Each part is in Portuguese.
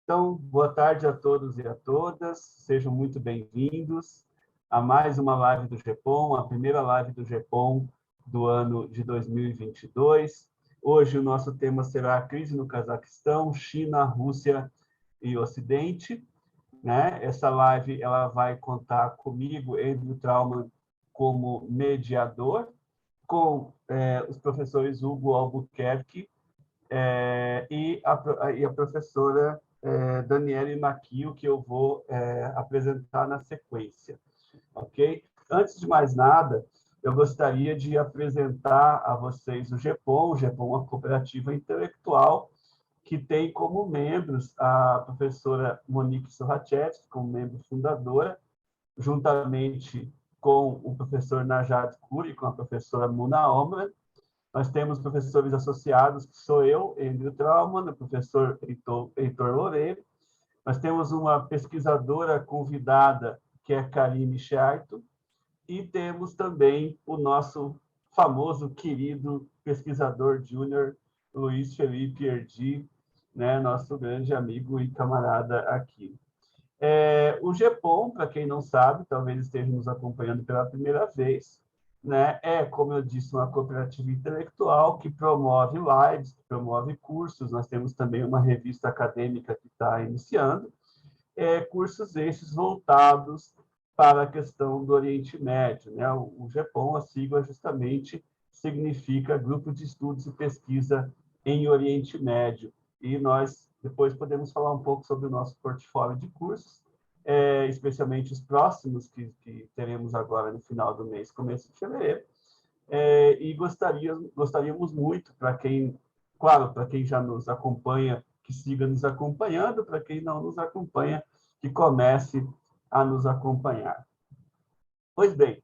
Então, boa tarde a todos e a todas, sejam muito bem-vindos a mais uma live do GEPOM, a primeira live do GEPOM do ano de 2022. Hoje o nosso tema será a crise no Cazaquistão, China, Rússia e Ocidente. Essa live ela vai contar comigo, Andrew Trauman, como mediador, com os professores Hugo Albuquerque e a professora Daniele Maquio, que eu vou apresentar na sequência. Ok? Antes de mais nada, eu gostaria de apresentar a vocês o GEPOM. O GEPOM é uma cooperativa intelectual que tem como membros a professora Monique Sorachevsky, como membro fundadora, juntamente com o professor Najat Kuri, com a professora Muna Omran. Nós temos professores associados, que sou eu, Andrew Trauman, o professor Heitor Loureiro. Nós temos uma pesquisadora convidada, que é Karine Chaito, e temos também o nosso famoso, querido pesquisador júnior, Luiz Felipe Erdi, nosso grande amigo e camarada aqui. O GEPOM, para quem não sabe, talvez esteja nos acompanhando pela primeira vez, como eu disse, uma cooperativa intelectual que promove lives, que promove cursos. Nós temos também uma revista acadêmica que está iniciando, cursos esses voltados para a questão do Oriente Médio. O GEPOM, a sigla justamente significa Grupo de Estudos e Pesquisa em Oriente Médio. E nós depois podemos falar um pouco sobre o nosso portfólio de cursos, especialmente os próximos que teremos agora no final do mês, começo de fevereiro. E gostaríamos muito, para quem já nos acompanha, que siga nos acompanhando, para quem não nos acompanha, que comece a nos acompanhar. Pois bem,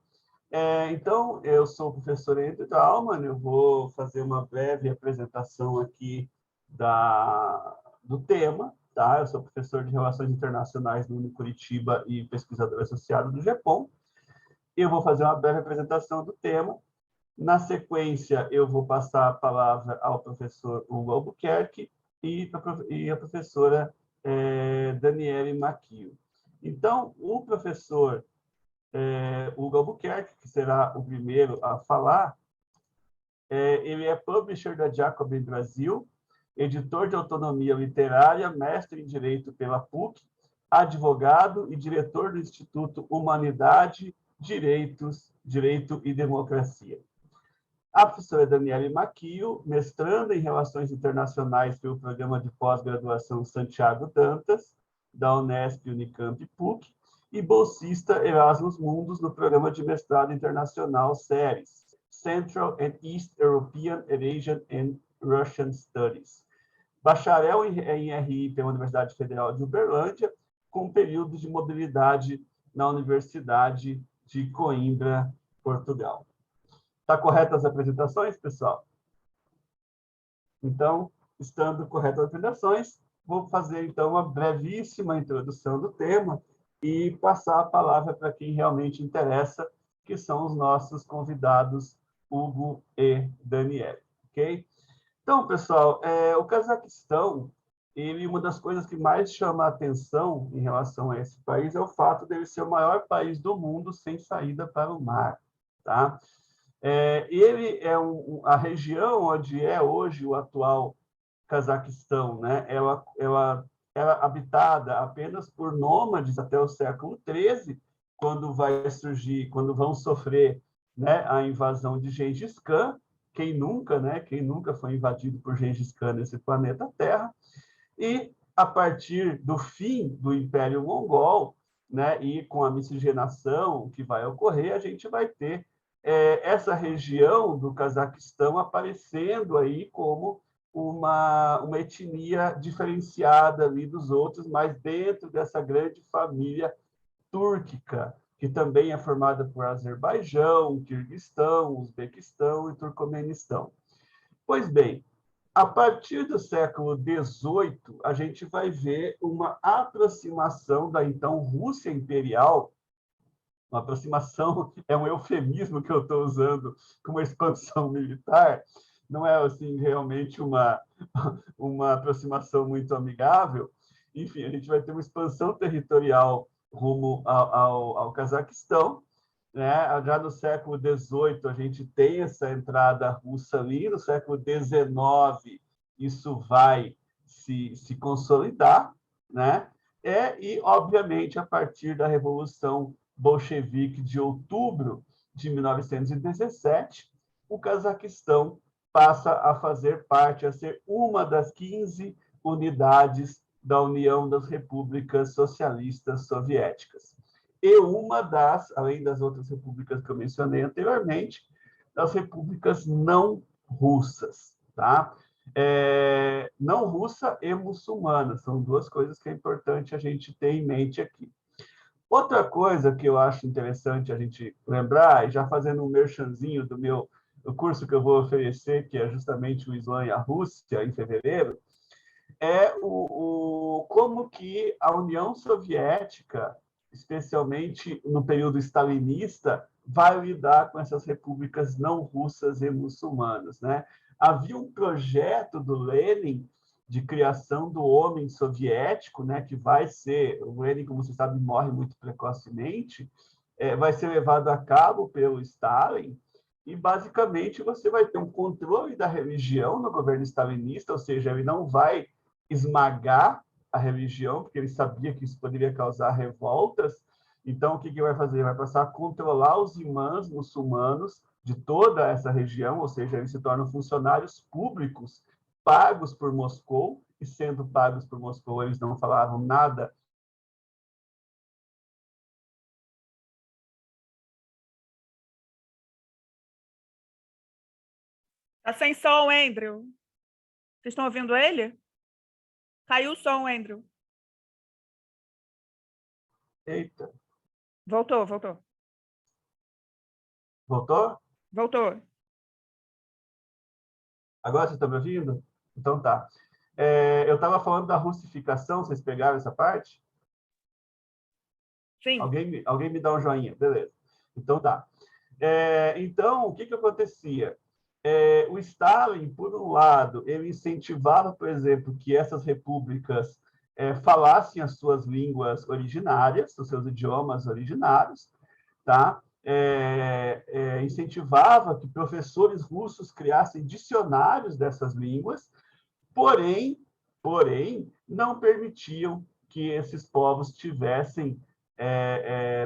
então, eu sou o professor Andrew Trauman, eu vou fazer uma breve apresentação aqui do tema, tá? Eu sou professor de Relações Internacionais no Curitiba e pesquisador associado do GEPOM. Eu vou fazer uma breve apresentação do tema. Na sequência, eu vou passar a palavra ao professor Hugo Albuquerque e a professora Daniele Maquio. Então, o professor Hugo Albuquerque, que será o primeiro a falar, ele é publisher da Jacobin Brasil, editor de autonomia literária, mestre em Direito pela PUC, advogado e diretor do Instituto Humanidade, Direito e Democracia. A professora Daniele Maquio, mestranda em Relações Internacionais pelo Programa de Pós-Graduação Santiago Dantas, da Unesp, Unicamp e PUC, e bolsista Erasmus Mundus no Programa de Mestrado Internacional CERES, Central and East European and Asian and Russian Studies. Bacharel em RI pela Universidade Federal de Uberlândia, com período de mobilidade na Universidade de Coimbra, Portugal. Está corretas as apresentações, pessoal? Então, estando corretas as apresentações, vou fazer, então, uma brevíssima introdução do tema e passar a palavra para quem realmente interessa, que são os nossos convidados, Hugo e Daniele. Ok? Então, pessoal, o Cazaquistão, uma das coisas que mais chama a atenção em relação a esse país é o fato dele ser o maior país do mundo sem saída para o mar. Tá? Ele é a região onde é hoje o atual Cazaquistão, ela era habitada apenas por nômades até o século XIII, quando vão sofrer a invasão de Gengis Khan. Quem nunca foi invadido por Gengis Khan nesse planeta Terra? E a partir do fim do Império Mongol, e com a miscigenação que vai ocorrer, a gente vai ter essa região do Cazaquistão aparecendo aí como uma etnia diferenciada ali dos outros, mas dentro dessa grande família túrquica, que também é formada por Azerbaijão, Quirguistão, Uzbequistão e Turcomenistão. Pois bem, a partir do século XVIII, a gente vai ver uma aproximação da então Rússia Imperial. Uma aproximação é um eufemismo que eu estou usando como uma expansão militar, não é assim realmente uma aproximação muito amigável. enfim, a gente vai ter uma expansão territorial rumo ao Cazaquistão, né? Já no século XVIII, a gente tem essa entrada russa ali, no século XIX, isso vai se consolidar, né? E, obviamente, a partir da Revolução Bolchevique de outubro de 1917, o Cazaquistão passa a fazer parte, a ser uma das 15 unidades da União das Repúblicas Socialistas Soviéticas. E uma das, além das outras repúblicas que eu mencionei anteriormente, das repúblicas não russas, tá? Não russa e muçulmana, são duas coisas que é importante a gente ter em mente aqui. Outra coisa que eu acho interessante a gente lembrar, e já fazendo um merchanzinho do curso que eu vou oferecer, que é justamente o Islã e a Rússia, em fevereiro, é como que a União Soviética, especialmente no período stalinista, vai lidar com essas repúblicas não russas e muçulmanas, né? Havia um projeto do Lenin de criação do homem soviético, né, que vai ser, o Lenin, como você sabe, morre muito precocemente, vai ser levado a cabo pelo Stalin, e basicamente você vai ter um controle da religião no governo stalinista, ou seja, ele não vai esmagar a religião, porque ele sabia que isso poderia causar revoltas. Então, o que ele vai fazer? Ele vai passar a controlar os imãs muçulmanos de toda essa região, ou seja, eles se tornam funcionários públicos pagos por Moscou, e sendo pagos por Moscou, eles não falavam nada. Tá sem som, Andrew. Vocês estão ouvindo ele? Caiu o som, Andrew. Eita. Voltou. Voltou? Voltou. Agora vocês estão me ouvindo? Então tá. Eu estava falando da russificação, vocês pegaram essa parte? Sim. Alguém me dá um joinha, beleza. Então tá. Então, o que acontecia? O Stalin, por um lado, ele incentivava, por exemplo, que essas repúblicas falassem as suas línguas originárias, os seus idiomas originários, tá? Incentivava que professores russos criassem dicionários dessas línguas, porém, não permitiam que esses povos tivessem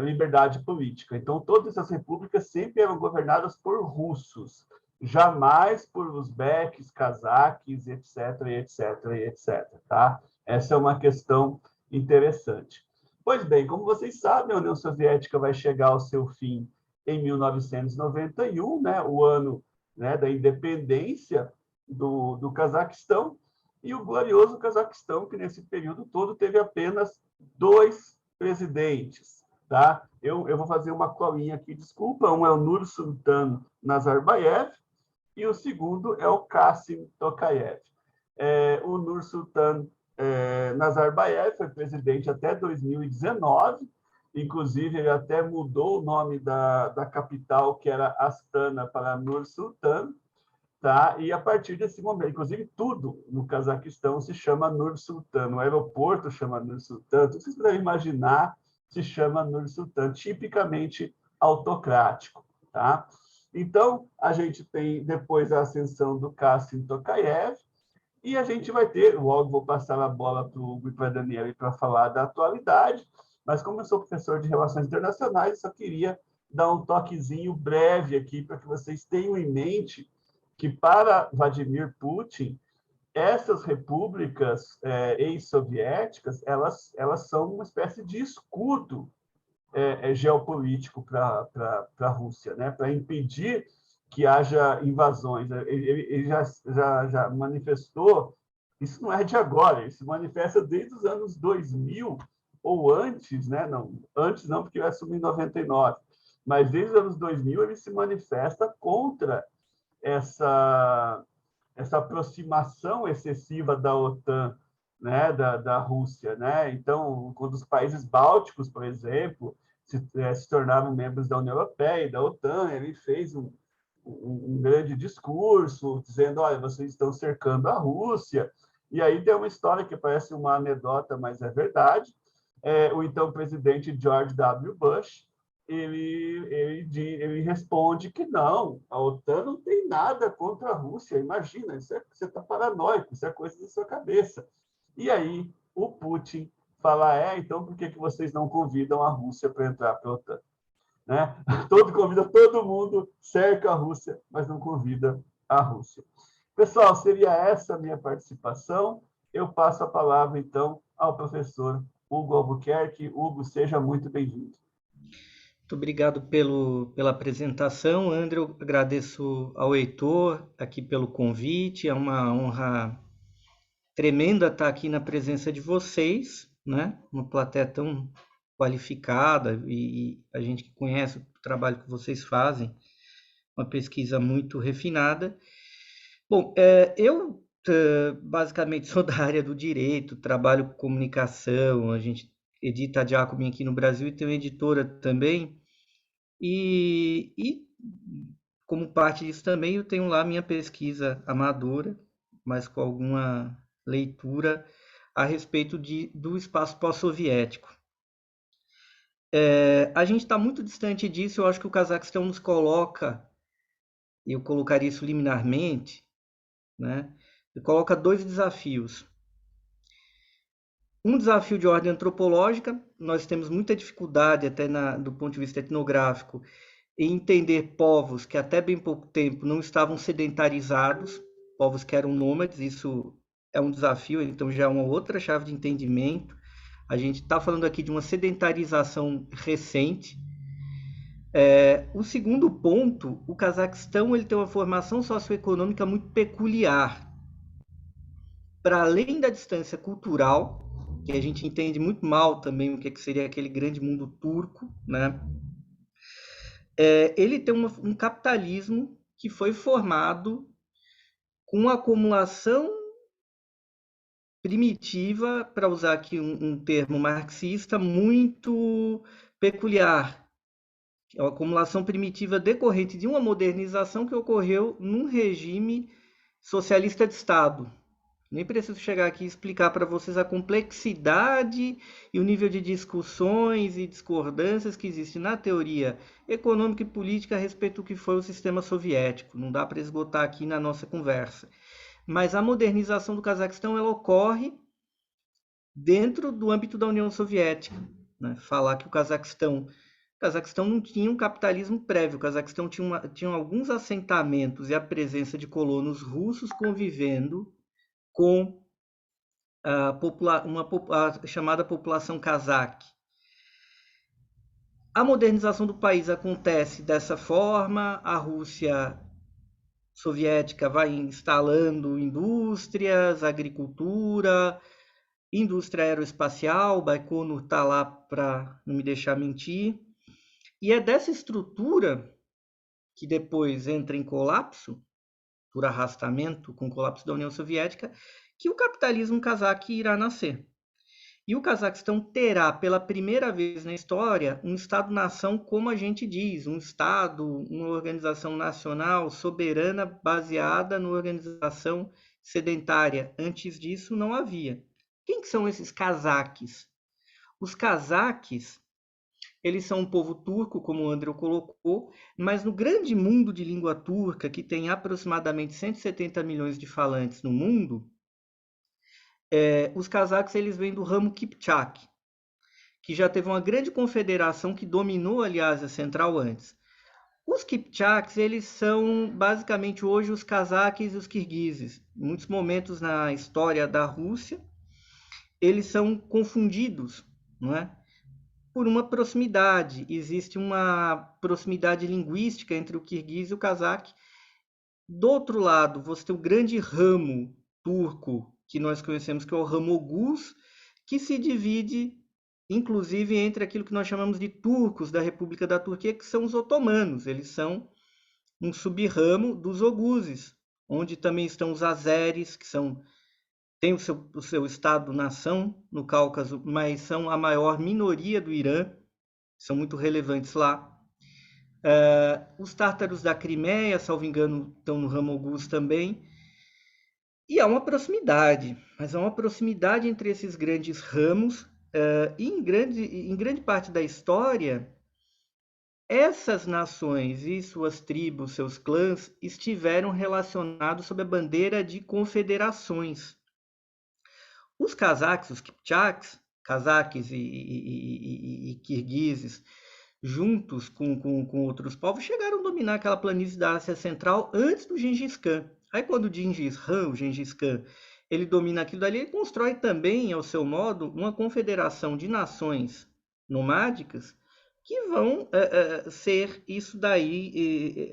liberdade política. Então, todas as repúblicas sempre eram governadas por russos, jamais por uzbeques, cazaques, etc, etc, etc. Tá? Essa é uma questão interessante. Pois bem, como vocês sabem, a União Soviética vai chegar ao seu fim em 1991, né, o ano, né, da independência do Cazaquistão, e o glorioso Cazaquistão, que nesse período todo teve apenas 2 presidentes. Tá? Eu vou fazer uma colinha aqui, desculpa. Um é o Nursultan Nazarbayev e o segundo é o Kassim Tokayev. O Nursultan Nazarbayev foi presidente até 2019, inclusive ele até mudou o nome da capital, que era Astana, para Nur-Sultan, tá? E a partir desse momento, inclusive tudo no Cazaquistão se chama Nur-Sultan, o aeroporto chama Nur-Sultan, tudo que vocês podem imaginar se chama Nur-Sultan, tipicamente autocrático, tá? Então, a gente tem depois a ascensão do Kassim Tokayev, e a gente vai ter, logo vou passar a bola para o Hugo e para a Daniela para falar da atualidade, mas como eu sou professor de Relações Internacionais, eu só queria dar um toquezinho breve aqui para que vocês tenham em mente que para Vladimir Putin, essas repúblicas ex-soviéticas, elas são uma espécie de escudo geopolítico para a Rússia, né? Para impedir que haja invasões. Ele já manifestou, isso não é de agora, ele se manifesta desde os anos 2000 ou antes, né? Não, antes não, porque ele assumiu em 99, mas desde os anos 2000 ele se manifesta contra essa aproximação excessiva da OTAN, né, da Rússia, né? Então, quando os países bálticos, por exemplo, se tornaram membros da União Europeia e da OTAN, ele fez um grande discurso dizendo: olha, vocês estão cercando a Rússia. E aí tem uma história que parece uma anedota, mas é verdade. O então presidente George W. Bush, ele responde que não, a OTAN não tem nada contra a Rússia. Imagina, você está paranoico, isso é coisa da sua cabeça. E aí o Putin fala, então por que vocês não convidam a Rússia para entrar para a OTAN? Né? Convida todo mundo, cerca a Rússia, mas não convida a Rússia. Pessoal, seria essa a minha participação. Eu passo a palavra, então, ao professor Hugo Albuquerque. Hugo, seja muito bem-vindo. Muito obrigado pela apresentação, André. Eu agradeço ao Heitor aqui pelo convite. É uma honra tremenda estar aqui na presença de vocês, né? Uma plateia tão qualificada e a gente que conhece o trabalho que vocês fazem, uma pesquisa muito refinada. Bom, eu basicamente sou da área do direito, trabalho com comunicação, a gente edita a Jacobin aqui no Brasil e tem uma editora também, e como parte disso também eu tenho lá minha pesquisa amadora, mas com alguma leitura a respeito do espaço pós-soviético. A gente está muito distante disso, eu acho que o Cazaquistão nos coloca, eu colocaria isso liminarmente, né? E coloca dois desafios. Um desafio de ordem antropológica, nós temos muita dificuldade, até do ponto de vista etnográfico, em entender povos que até bem pouco tempo não estavam sedentarizados, povos que eram nômades, isso é um desafio, então já é uma outra chave de entendimento. A gente está falando aqui de uma sedentarização recente. O segundo ponto, o Cazaquistão ele tem uma formação socioeconômica muito peculiar. Para além da distância cultural, que a gente entende muito mal também o que seria aquele grande mundo turco, né? Ele tem um capitalismo que foi formado com uma acumulação primitiva, para usar aqui um termo marxista, muito peculiar. É uma acumulação primitiva decorrente de uma modernização que ocorreu num regime socialista de Estado. Nem preciso chegar aqui e explicar para vocês a complexidade e o nível de discussões e discordâncias que existe na teoria econômica e política a respeito do que foi o sistema soviético. Não dá para esgotar aqui na nossa conversa. Mas a modernização do Cazaquistão ela ocorre dentro do âmbito da União Soviética. Né? Falar que o Cazaquistão não tinha um capitalismo prévio. O Cazaquistão tinha alguns assentamentos e a presença de colonos russos convivendo com a chamada população cazaque. A modernização do país acontece dessa forma, a Rússia soviética vai instalando indústrias, agricultura, indústria aeroespacial, Baikonur está lá para não me deixar mentir, e é dessa estrutura que depois entra em colapso, por arrastamento com o colapso da União Soviética, que o capitalismo cazaque irá nascer. E o Cazaquistão terá, pela primeira vez na história, um Estado-nação, como a gente diz, um Estado, uma organização nacional soberana baseada numa organização sedentária. Antes disso, não havia. Quem que são esses cazaques? Os cazaques, eles são um povo turco, como o André colocou, mas no grande mundo de língua turca, que tem aproximadamente 170 milhões de falantes no mundo, os cazaques eles vêm do ramo Kipchak, que já teve uma grande confederação que dominou ali a Ásia Central antes. Os Kipchaks eles são basicamente hoje os cazaques e os kirguizes. Em muitos momentos na história da Rússia, eles são confundidos, não é? Por uma proximidade. Existe uma proximidade linguística entre o kirguiz e o cazaque. Do outro lado, você tem o grande ramo turco, que nós conhecemos que é o ramo oguz, que se divide, inclusive, entre aquilo que nós chamamos de turcos da República da Turquia, que são os otomanos. Eles são um sub-ramo dos oguzes, onde também estão os azeres, que têm o seu Estado-nação no Cáucaso, mas são a maior minoria do Irã, são muito relevantes lá. Os tártaros da Crimeia, salvo engano, estão no ramo oguz também. E há uma proximidade, mas há uma proximidade entre esses grandes ramos, e em grande parte da história, essas nações e suas tribos, seus clãs, estiveram relacionados sob a bandeira de confederações. Os cazaques, os kipchaks, cazaques e quirguizes, juntos com outros povos, chegaram a dominar aquela planície da Ásia Central antes do Gengis Khan. Aí quando o Gengis Khan, ele domina aquilo dali, ele constrói também, ao seu modo, uma confederação de nações nomádicas que vão ser isso daí,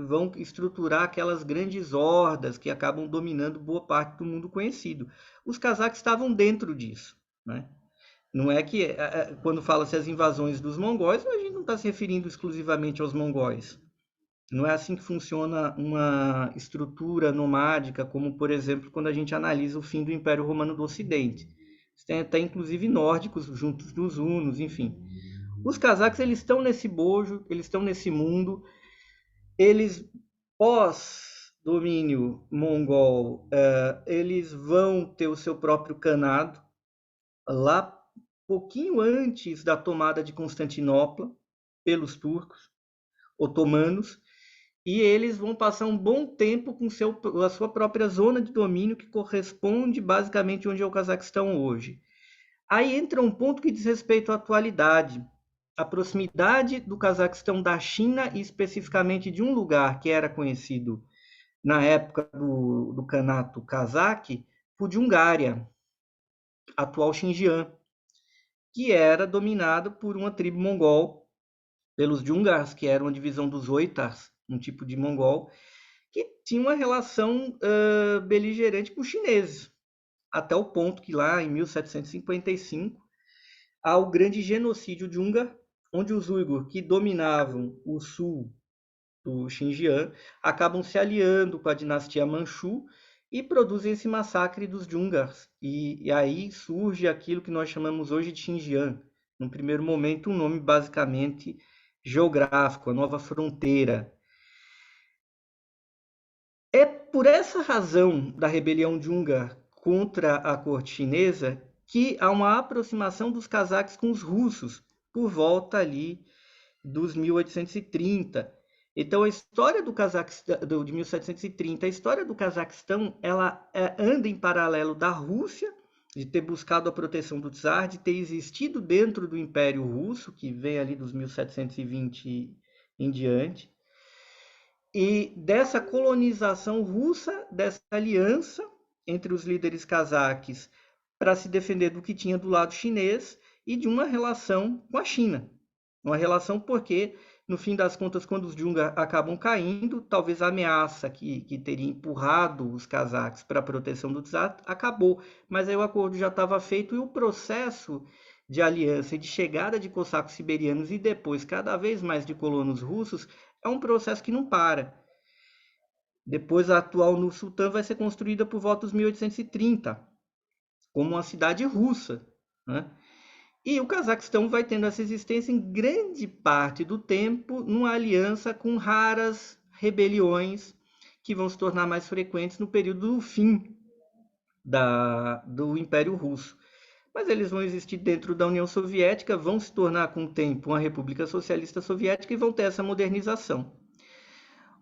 vão estruturar aquelas grandes hordas que acabam dominando boa parte do mundo conhecido. Os cazaques estavam dentro disso, né? Não é que, quando fala-se as invasões dos mongóis, a gente não está se referindo exclusivamente aos mongóis. Não é assim que funciona uma estrutura nomádica, como, por exemplo, quando a gente analisa o fim do Império Romano do Ocidente. Tem até, inclusive, nórdicos juntos dos hunos, enfim. Os cazaques, eles estão nesse bojo, eles estão nesse mundo, eles, pós-domínio mongol, eles vão ter o seu próprio khanado, lá pouquinho antes da tomada de Constantinopla pelos turcos otomanos, e eles vão passar um bom tempo com a sua própria zona de domínio, que corresponde basicamente onde é o Cazaquistão hoje. Aí entra um ponto que diz respeito à atualidade. A proximidade do Cazaquistão da China, e especificamente de um lugar que era conhecido na época do Khanato Cazaque, por de Hungária, atual Xinjiang, que era dominado por uma tribo mongol, pelos Djungars, que eram uma divisão dos Oitars, um tipo de mongol, que tinha uma relação beligerante com os chineses, até o ponto que lá em 1755 há o grande genocídio Djungar, onde os Uigur, que dominavam o sul do Xinjiang, acabam se aliando com a dinastia Manchu e produzem esse massacre dos Djungars. E aí surge aquilo que nós chamamos hoje de Xinjiang. No primeiro momento, um nome basicamente geográfico, a nova fronteira. É por essa razão da rebelião Djungar contra a corte chinesa que há uma aproximação dos cazaques com os russos, por volta ali dos 1830. Então, a história do Cazaquistão, de 1730, a história do Cazaquistão, ela anda em paralelo da Rússia, de ter buscado a proteção do czar, de ter existido dentro do Império Russo, que vem ali dos 1720 em diante, e dessa colonização russa, dessa aliança entre os líderes cazaques para se defender do que tinha do lado chinês e de uma relação com a China. Uma relação porque, no fim das contas, quando os Djungar acabam caindo, talvez a ameaça que teria empurrado os cazaques para a proteção do czar acabou. Mas aí o acordo já estava feito e o processo de aliança e de chegada de cossacos siberianos e depois cada vez mais de colonos russos é um processo que não para. Depois a atual Nur-Sultan vai ser construída por volta dos 1830, como uma cidade russa, né? E o Cazaquistão vai tendo essa existência em grande parte do tempo numa aliança com raras rebeliões que vão se tornar mais frequentes no período do fim do Império Russo. Mas eles vão existir dentro da União Soviética, vão se tornar com o tempo uma República Socialista Soviética e vão ter essa modernização.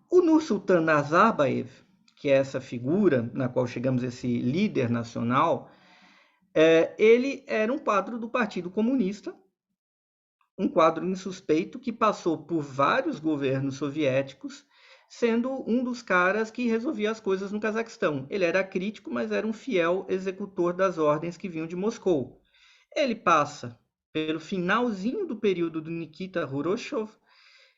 O Nur-Sultan Nazarbayev, que é essa figura na qual chegamos, esse líder nacional, ele era um quadro do Partido Comunista, um quadro insuspeito que passou por vários governos soviéticos, sendo um dos caras que resolvia as coisas no Cazaquistão. Ele era crítico, mas era um fiel executor das ordens que vinham de Moscou. Ele passa pelo finalzinho do período do Nikita Khrushchev,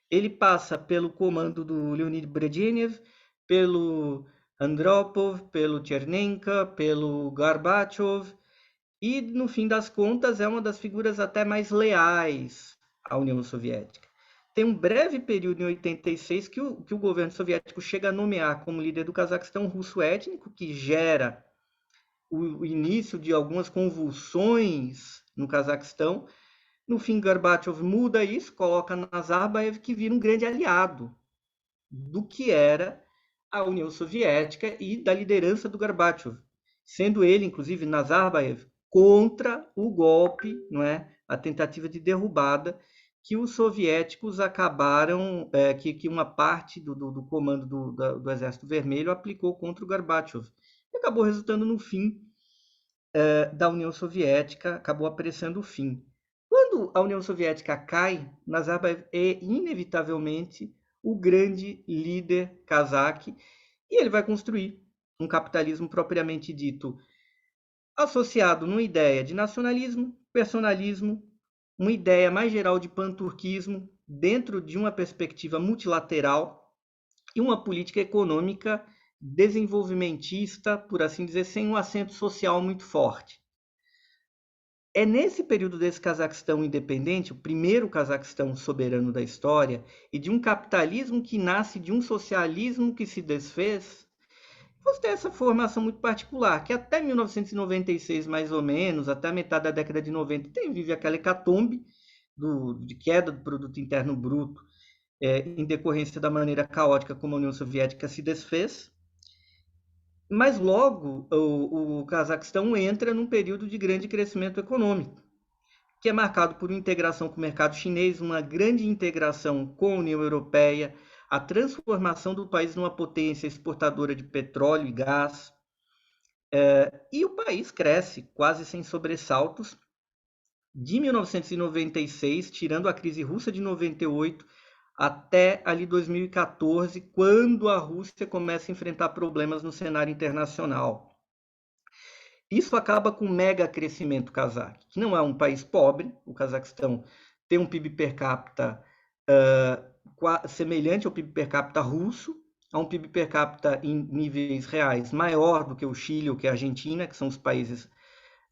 ele passa pelo comando do Leonid Brezhnev, pelo Andropov, pelo Chernenka, pelo Gorbachev, e, no fim das contas, é uma das figuras até mais leais à União Soviética. Tem um breve período em 86 que o governo soviético chega a nomear como líder do Cazaquistão russo étnico, que gera o início de algumas convulsões no Cazaquistão. No fim, Gorbachev muda isso, coloca Nazarbayev, que vira um grande aliado do que era a União Soviética e da liderança do Gorbachev, sendo ele, inclusive, Nazarbayev, contra o golpe, não é? A tentativa de derrubada que os soviéticos acabaram, que uma parte do comando do Exército Vermelho aplicou contra o Gorbachev. E acabou resultando no fim da União Soviética, acabou apressando o fim. Quando a União Soviética cai, Nazarbayev é inevitavelmente o grande líder cazaque, e ele vai construir um capitalismo propriamente dito, associado numa ideia de nacionalismo, personalismo, uma ideia mais geral de panturquismo, dentro de uma perspectiva multilateral e uma política econômica desenvolvimentista, por assim dizer, sem um acento social muito forte. É nesse período desse Cazaquistão independente, o primeiro Cazaquistão soberano da história, e de um capitalismo que nasce de um socialismo que se desfez, você tem essa formação muito particular, que até 1996, mais ou menos, até a metade da década de 90, vive aquela hecatombe de queda do produto interno bruto, em decorrência da maneira caótica como a União Soviética se desfez. Mas logo o Cazaquistão entra num período de grande crescimento econômico, que é marcado por uma integração com o mercado chinês, uma grande integração com a União Europeia, a transformação do país numa potência exportadora de petróleo e gás. E o país cresce quase sem sobressaltos. De 1996, tirando a crise russa de 98, até ali 2014, quando a Rússia começa a enfrentar problemas no cenário internacional. Isso acaba com um mega crescimento cazaque, que não é um país pobre. O Cazaquistão tem um PIB per capita semelhante ao PIB per capita russo, a um PIB per capita em níveis reais maior do que o Chile ou que a Argentina, que são os países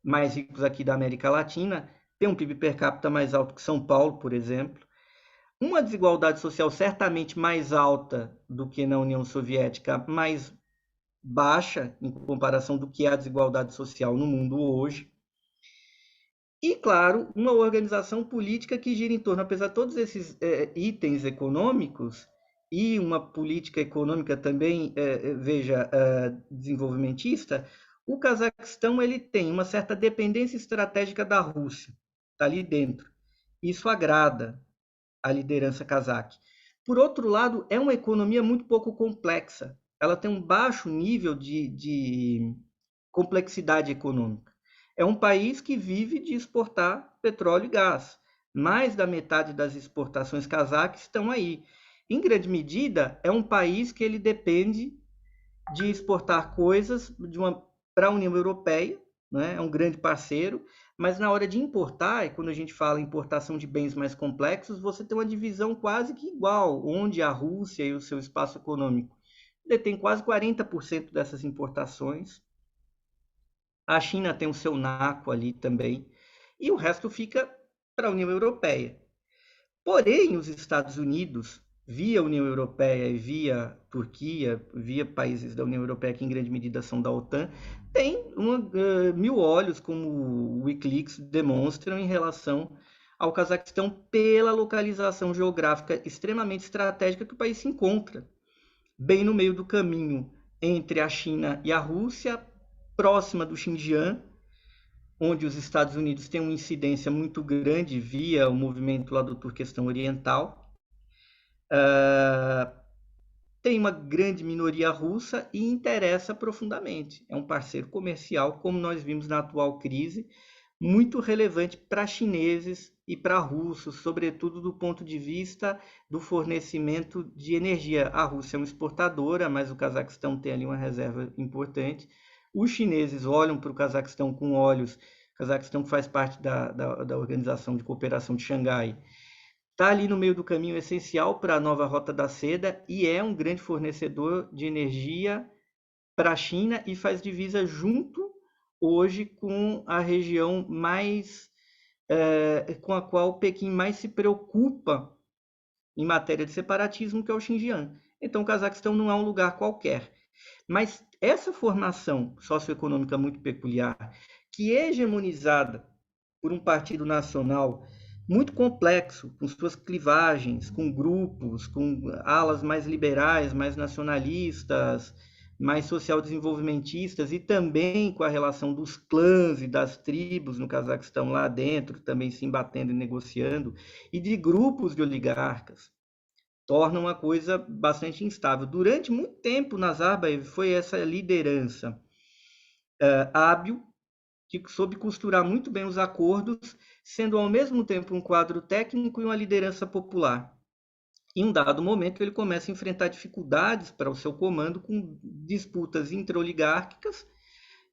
mais ricos aqui da América Latina, tem um PIB per capita mais alto que São Paulo, por exemplo. Uma desigualdade social certamente mais alta do que na União Soviética, mais baixa em comparação do que é a desigualdade social no mundo hoje. E, claro, uma organização política que gira em torno, apesar de todos esses itens econômicos, e uma política econômica também, desenvolvimentista, o Cazaquistão ele tem uma certa dependência estratégica da Rússia, está ali dentro. Isso agrada a liderança cazaque. Por outro lado, é uma economia muito pouco complexa. Ela tem um baixo nível de complexidade econômica. É um país que vive de exportar petróleo e gás. Mais da metade das exportações cazaques estão aí. Em grande medida, é um país que ele depende de exportar coisas para a União Europeia, né? É um grande parceiro, mas na hora de importar, e quando a gente fala em importação de bens mais complexos, você tem uma divisão quase que igual, onde a Rússia e o seu espaço econômico detém quase 40% dessas importações. A China tem o seu NACO ali também, e o resto fica para a União Europeia. Porém, os Estados Unidos, via União Europeia e via Turquia, via países da União Europeia que em grande medida são da OTAN, tem mil olhos, como o Wikileaks demonstram, em relação ao Cazaquistão pela localização geográfica extremamente estratégica que o país se encontra, bem no meio do caminho entre a China e a Rússia, próxima do Xinjiang, onde os Estados Unidos têm uma incidência muito grande via o movimento lá do Turquestão Oriental. Tem uma grande minoria russa e interessa profundamente. É um parceiro comercial, como nós vimos na atual crise, muito relevante para chineses e para russos, sobretudo do ponto de vista do fornecimento de energia. A Rússia é uma exportadora, mas o Cazaquistão tem ali uma reserva importante. Os chineses olham para o Cazaquistão com olhos. O Cazaquistão faz parte da Organização de Cooperação de Xangai. Está ali no meio do caminho essencial para a nova Rota da Seda e é um grande fornecedor de energia para a China e faz divisa junto hoje com a região mais com a qual Pequim mais se preocupa em matéria de separatismo, que é o Xinjiang. Então, o Cazaquistão não é um lugar qualquer. Mas essa formação socioeconômica muito peculiar, que é hegemonizada por um partido nacional muito complexo, com suas clivagens, com grupos, com alas mais liberais, mais nacionalistas, mais social-desenvolvimentistas, e também com a relação dos clãs e das tribos no Cazaquistão lá dentro, também se embatendo e negociando, e de grupos de oligarcas, torna uma coisa bastante instável. Durante muito tempo, Nazarbayev foi essa liderança hábil, que soube costurar muito bem os acordos, sendo ao mesmo tempo um quadro técnico e uma liderança popular. Em um dado momento, ele começa a enfrentar dificuldades para o seu comando, com disputas intra-oligárquicas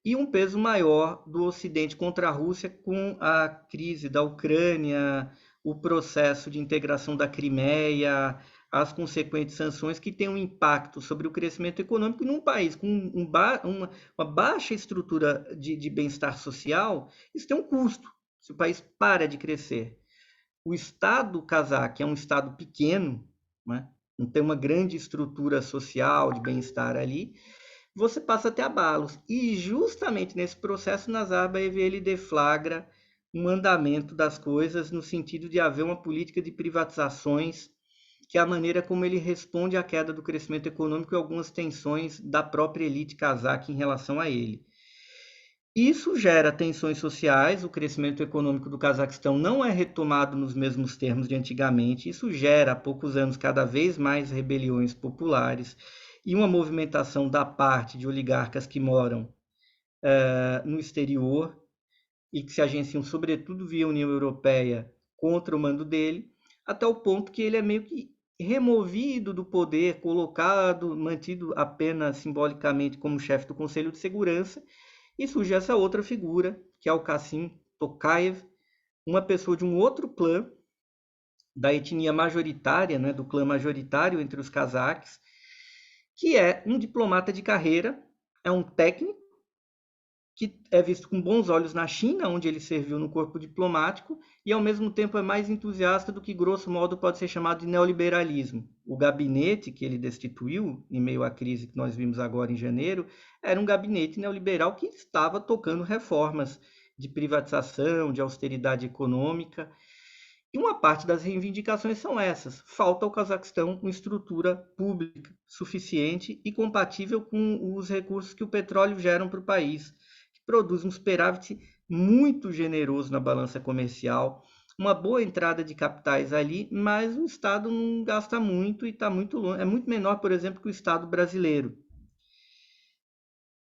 e um peso maior do Ocidente contra a Rússia, com a crise da Ucrânia, o processo de integração da Crimeia, as consequentes sanções, que têm um impacto sobre o crescimento econômico num país com uma baixa estrutura de bem-estar social. Isso tem um custo, se o país para de crescer. O Estado cazaque é um Estado pequeno, né? Não tem uma grande estrutura social de bem-estar ali, você passa a ter abalos. E justamente nesse processo, Nazarbayev ele deflagra um andamento das coisas no sentido de haver uma política de privatizações, que é a maneira como ele responde à queda do crescimento econômico e algumas tensões da própria elite cazaque em relação a ele. Isso gera tensões sociais, o crescimento econômico do Cazaquistão não é retomado nos mesmos termos de antigamente, isso gera há poucos anos cada vez mais rebeliões populares e uma movimentação da parte de oligarcas que moram no exterior e que se agenciam sobretudo via União Europeia contra o mando dele, até o ponto que ele é meio que removido do poder, colocado, mantido apenas simbolicamente como chefe do Conselho de Segurança, e surge essa outra figura, que é o Kassim Tokayev, uma pessoa de um outro clã, da etnia majoritária, né, do clã majoritário entre os cazaques, que é um diplomata de carreira, é um técnico, que é visto com bons olhos na China, onde ele serviu no corpo diplomático, e ao mesmo tempo é mais entusiasta do que, grosso modo, pode ser chamado de neoliberalismo. O gabinete que ele destituiu, em meio à crise que nós vimos agora em janeiro, era um gabinete neoliberal que estava tocando reformas de privatização, de austeridade econômica. E uma parte das reivindicações são essas. Falta ao Cazaquistão uma estrutura pública suficiente e compatível com os recursos que o petróleo gera para o país, produz um superávit muito generoso na balança comercial, uma boa entrada de capitais ali, mas o Estado não gasta muito e está muito longe, é muito menor, por exemplo, que o Estado brasileiro.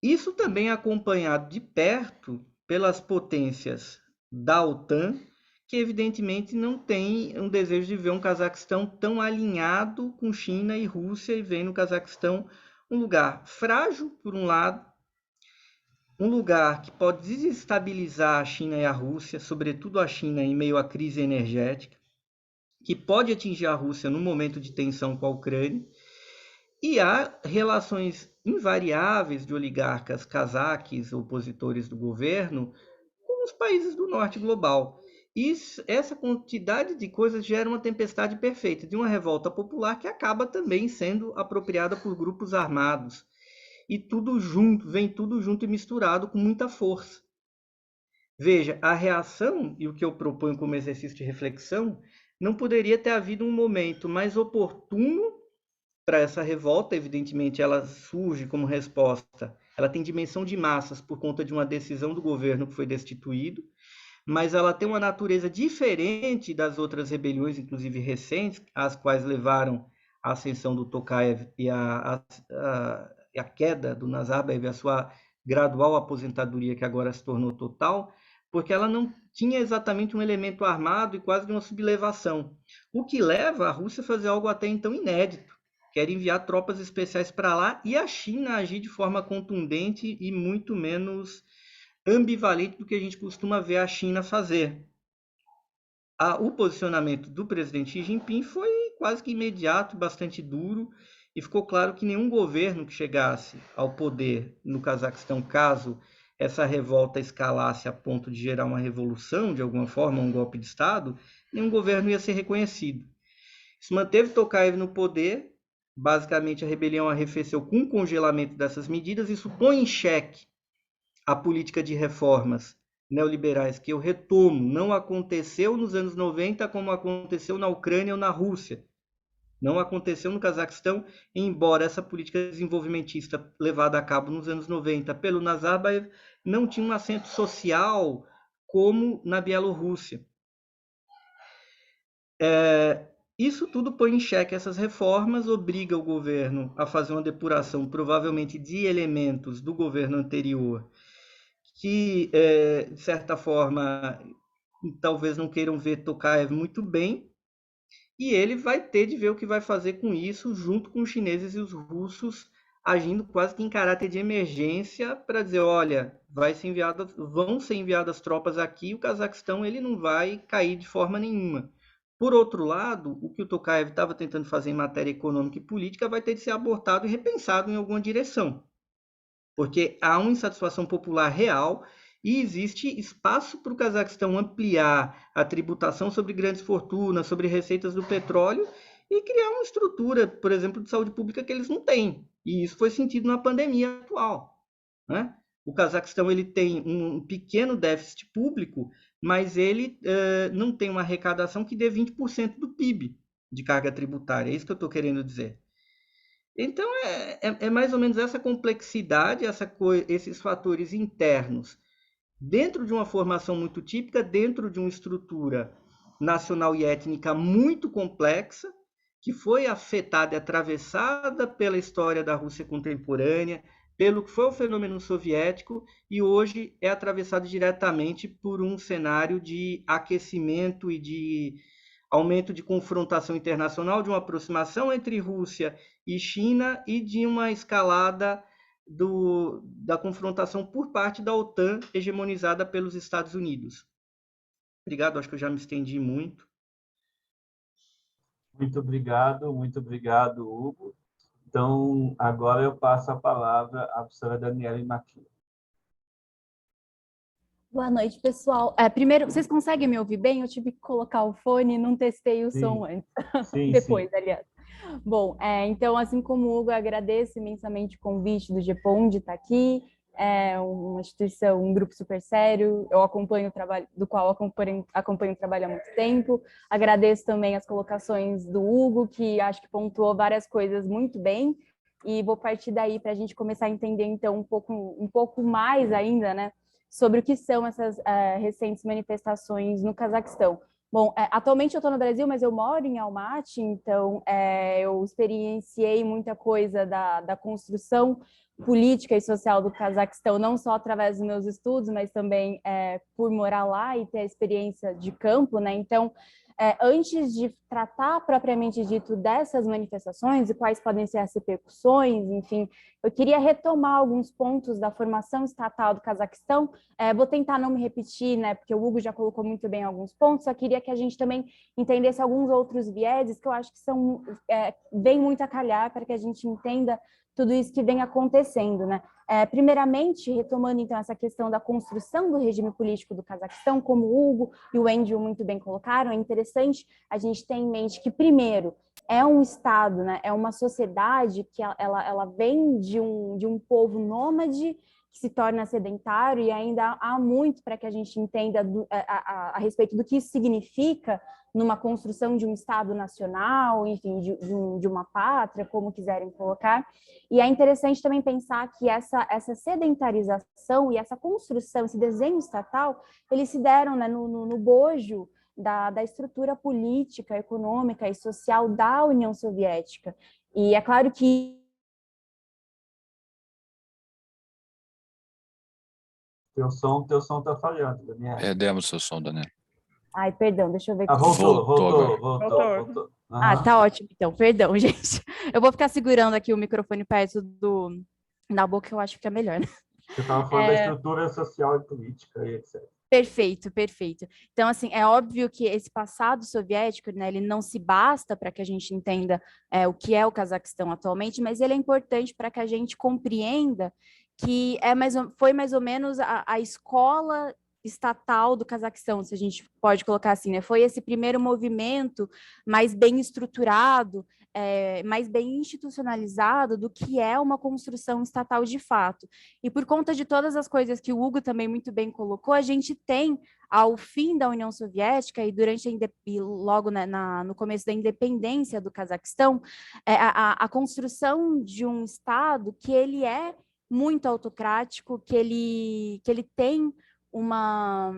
Isso também é acompanhado de perto pelas potências da OTAN, que evidentemente não tem um desejo de ver um Cazaquistão tão alinhado com China e Rússia, e vem no Cazaquistão um lugar frágil, por um lado, um lugar que pode desestabilizar a China e a Rússia, sobretudo a China em meio à crise energética, que pode atingir a Rússia no momento de tensão com a Ucrânia, e há relações invariáveis de oligarcas cazaques, opositores do governo, com os países do norte global. E essa quantidade de coisas gera uma tempestade perfeita, de uma revolta popular que acaba também sendo apropriada por grupos armados. E tudo junto, vem tudo junto e misturado com muita força. Veja, a reação, e o que eu proponho como exercício de reflexão, não poderia ter havido um momento mais oportuno para essa revolta. Evidentemente, ela surge como resposta, ela tem dimensão de massas por conta de uma decisão do governo que foi destituído, mas ela tem uma natureza diferente das outras rebeliões, inclusive recentes, as quais levaram à ascensão do Tokayev e a queda do Nazarbayev, a sua gradual aposentadoria, que agora se tornou total, porque ela não tinha exatamente um elemento armado e quase de uma sublevação, o que leva a Rússia a fazer algo até então inédito, que era enviar tropas especiais para lá, e a China agir de forma contundente e muito menos ambivalente do que a gente costuma ver a China fazer. O posicionamento do presidente Xi Jinping foi quase que imediato, bastante duro, e ficou claro que nenhum governo que chegasse ao poder no Cazaquistão, caso essa revolta escalasse a ponto de gerar uma revolução, de alguma forma, um golpe de Estado, nenhum governo ia ser reconhecido. Isso manteve Tokayev no poder, basicamente a rebelião arrefeceu com o congelamento dessas medidas, isso põe em xeque a política de reformas neoliberais, que eu retomo, não aconteceu nos anos 90 como aconteceu na Ucrânia ou na Rússia. Não aconteceu no Cazaquistão, embora essa política desenvolvimentista levada a cabo nos anos 90 pelo Nazarbayev não tinha um acento social como na Bielorrússia. Isso tudo põe em xeque essas reformas, obriga o governo a fazer uma depuração, provavelmente de elementos do governo anterior, que, de certa forma, talvez não queiram ver Tokayev muito bem, e ele vai ter de ver o que vai fazer com isso, junto com os chineses e os russos, agindo quase que em caráter de emergência para dizer, olha, vão ser enviadas tropas aqui, e o Cazaquistão ele não vai cair de forma nenhuma. Por outro lado, o que o Tokayev estava tentando fazer em matéria econômica e política vai ter de ser abortado e repensado em alguma direção, porque há uma insatisfação popular real e existe espaço para o Cazaquistão ampliar a tributação sobre grandes fortunas, sobre receitas do petróleo e criar uma estrutura, por exemplo, de saúde pública que eles não têm. E isso foi sentido na pandemia atual, né? O Cazaquistão ele tem um pequeno déficit público, mas ele não tem uma arrecadação que dê 20% do PIB de carga tributária. É isso que eu estou querendo dizer. Então, é mais ou menos essa complexidade, esses fatores internos, dentro de uma formação muito típica, dentro de uma estrutura nacional e étnica muito complexa, que foi afetada e atravessada pela história da Rússia contemporânea, pelo que foi o fenômeno soviético, e hoje é atravessado diretamente por um cenário de aquecimento e de aumento de confrontação internacional, de uma aproximação entre Rússia e China e de uma escalada da confrontação por parte da OTAN, hegemonizada pelos Estados Unidos. Obrigado, acho que eu já me estendi muito. Muito obrigado, Hugo. Então, agora eu passo a palavra à professora Daniela Maquia. Boa noite, pessoal. Primeiro, vocês conseguem me ouvir bem? Eu tive que colocar o fone e não testei o som antes. Depois, sim. Aliás. Bom, então, assim como o Hugo, eu agradeço imensamente o convite do GEPOM de estar aqui. É uma instituição, um grupo super sério. Eu acompanho o trabalho, do qual acompanho o trabalho há muito tempo. Agradeço também as colocações do Hugo, que acho que pontuou várias coisas muito bem. E vou partir daí para a gente começar a entender, então, um pouco mais ainda, né, sobre o que são essas recentes manifestações no Cazaquistão. Bom, atualmente eu estou no Brasil, mas eu moro em Almaty, então eu experienciei muita coisa da construção política e social do Cazaquistão, não só através dos meus estudos, mas também por morar lá e ter a experiência de campo, né? Então, antes de tratar propriamente dito dessas manifestações e quais podem ser as repercussões, enfim, eu queria retomar alguns pontos da formação estatal do Cazaquistão. Vou tentar não me repetir, né, porque o Hugo já colocou muito bem alguns pontos, só queria que a gente também entendesse alguns outros vieses que eu acho que vem muito a calhar para que a gente entenda tudo isso que vem acontecendo, né? Primeiramente, retomando então essa questão da construção do regime político do Cazaquistão, como o Hugo e o Andrew muito bem colocaram, é interessante a gente ter em mente que, primeiro, é um Estado, né? É uma sociedade que ela vem de um povo nômade que se torna sedentário, e ainda há muito para que a gente entenda a respeito do que isso significa numa construção de um Estado nacional, enfim, de uma pátria, como quiserem colocar. E é interessante também pensar que essa sedentarização e essa construção, esse desenho estatal, eles se deram, né, no bojo da estrutura política, econômica e social da União Soviética. E é claro que Teu som está falhando, Daniela. Perdemos seu som, Daniela. Ai, perdão, deixa eu ver. Voltou. Ah, tá ótimo, então. Perdão, gente. Eu vou ficar segurando aqui o microfone perto da boca, eu acho que é melhor, né? Você estava falando da estrutura social e política e etc. Perfeito. Então, assim, é óbvio que esse passado soviético, né, ele não se basta para que a gente entenda o que é o Cazaquistão atualmente, mas ele é importante para que a gente compreenda que foi mais ou menos a escola estatal do Cazaquistão, se a gente pode colocar assim, né? Foi esse primeiro movimento mais bem estruturado, mais bem institucionalizado do que é uma construção estatal de fato. E por conta de todas as coisas que o Hugo também muito bem colocou, a gente tem, ao fim da União Soviética e durante e logo, né, no começo da independência do Cazaquistão, a construção de um Estado que ele é muito autocrático, que ele tem uma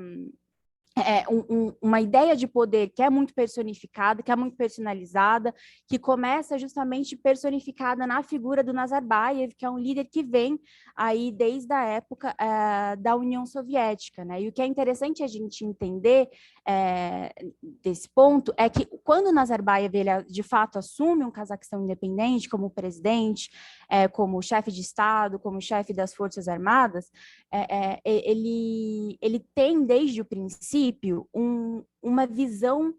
uma ideia de poder que é muito personificada, que é muito personalizada, que começa justamente personificada na figura do Nazarbayev, que é um líder que vem aí desde a época da União Soviética, né? E o que é interessante a gente entender desse ponto é que quando o Nazarbayev ele, de fato assume um Cazaquistão independente como presidente, como chefe de Estado, como chefe das Forças Armadas, ele tem desde o princípio uma visão,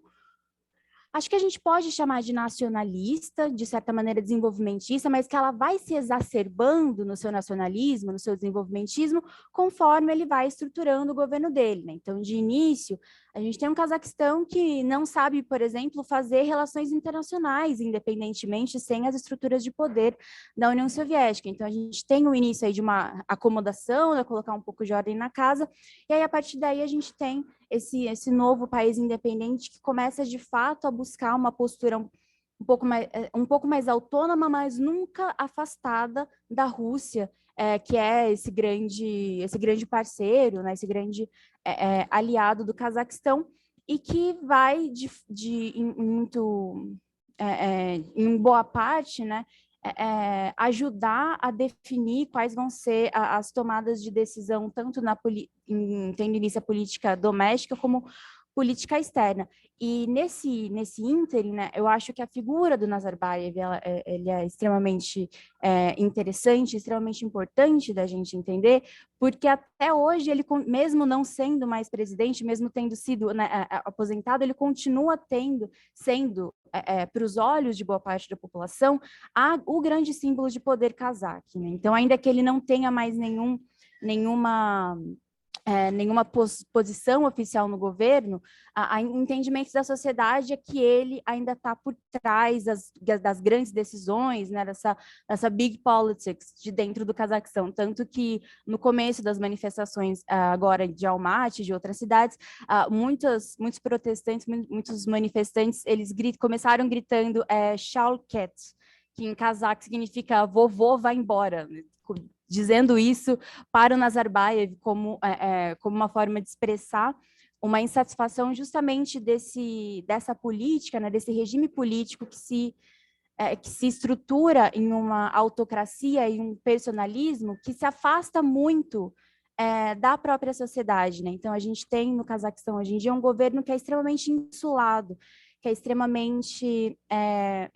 acho que a gente pode chamar de nacionalista, de certa maneira desenvolvimentista, mas que ela vai se exacerbando no seu nacionalismo, no seu desenvolvimentismo, conforme ele vai estruturando o governo dele, né? Então, de início, a gente tem um Cazaquistão que não sabe, por exemplo, fazer relações internacionais, independentemente, sem as estruturas de poder da União Soviética. Então, a gente tem o início aí de uma acomodação, de colocar um pouco de ordem na casa, e aí, a partir daí, a gente tem esse novo país independente que começa, de fato, a buscar uma postura um pouco mais autônoma, mas nunca afastada da Rússia, que é esse grande parceiro, né, esse grande aliado do Cazaquistão, e que vai em boa parte, né, ajudar a definir quais vão ser as tomadas de decisão, tanto em tendência política doméstica como política externa. E nesse ínterim, né, eu acho que a figura do Nazarbayev ele é extremamente interessante, extremamente importante da gente entender, porque até hoje ele, mesmo não sendo mais presidente, mesmo tendo sido, né, aposentado, ele continua sendo para os olhos de boa parte da população, o grande símbolo de poder cazaque, né? Então, ainda que ele não tenha mais nenhuma posição oficial no governo, a entendimento da sociedade é que ele ainda está por trás das grandes decisões, né, dessa big politics de dentro do Cazaquistão, tanto que no começo das manifestações agora de Almaty, de outras cidades, muitos protestantes, muitos manifestantes, eles começaram gritando Shalket, que em cazaque significa vovô vai embora, né? Dizendo isso para o Nazarbayev como uma forma de expressar uma insatisfação justamente dessa política, né, desse regime político que se estrutura em uma autocracia e um personalismo que se afasta muito da própria sociedade, né? Então, a gente tem no Cazaquistão hoje em dia um governo que é extremamente insulado, que é extremamente,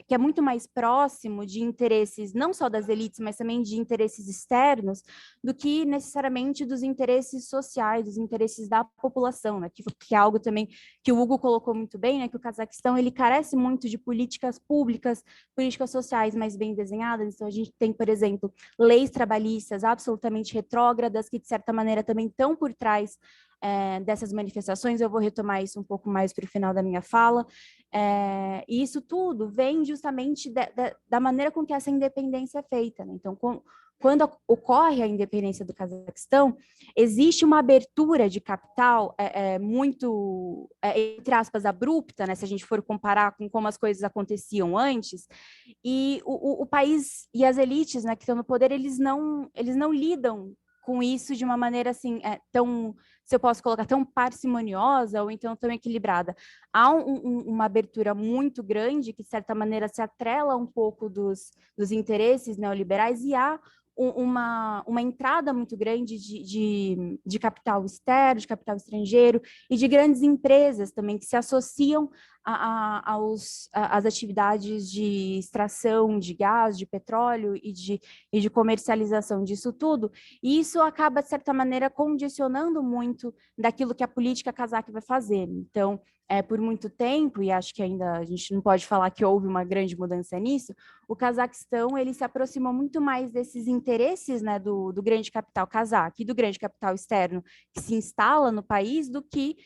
que é muito mais próximo de interesses, não só das elites, mas também de interesses externos, do que necessariamente dos interesses sociais, dos interesses da população, né? Que é algo também que o Hugo colocou muito bem, né? Que o Cazaquistão, ele carece muito de políticas públicas, políticas sociais mais bem desenhadas. Então, a gente tem, por exemplo, leis trabalhistas absolutamente retrógradas, que, de certa maneira, também estão por trás dessas manifestações. Eu vou retomar isso um pouco mais para o final da minha fala. E isso tudo vem justamente da maneira com que essa independência é feita, né? Então, quando ocorre a independência do Cazaquistão, existe uma abertura de capital muito, entre aspas, abrupta, né? Se a gente for comparar com como as coisas aconteciam antes, e o país e as elites, né, que estão no poder, eles não lidam com isso de uma maneira assim, tão, se eu posso colocar, tão parcimoniosa ou então tão equilibrada. Há uma abertura muito grande que, de certa maneira, se atrela um pouco dos interesses neoliberais, e há uma entrada muito grande de capital externo, de capital estrangeiro e de grandes empresas também que se associam às atividades de extração de gás, de petróleo e de comercialização disso tudo, e isso acaba, de certa maneira, condicionando muito daquilo que a política cazaque vai fazer. Então, por muito tempo, e acho que ainda a gente não pode falar que houve uma grande mudança nisso, o Cazaquistão ele se aproximou muito mais desses interesses, né, do grande capital cazaque e do grande capital externo que se instala no país, do que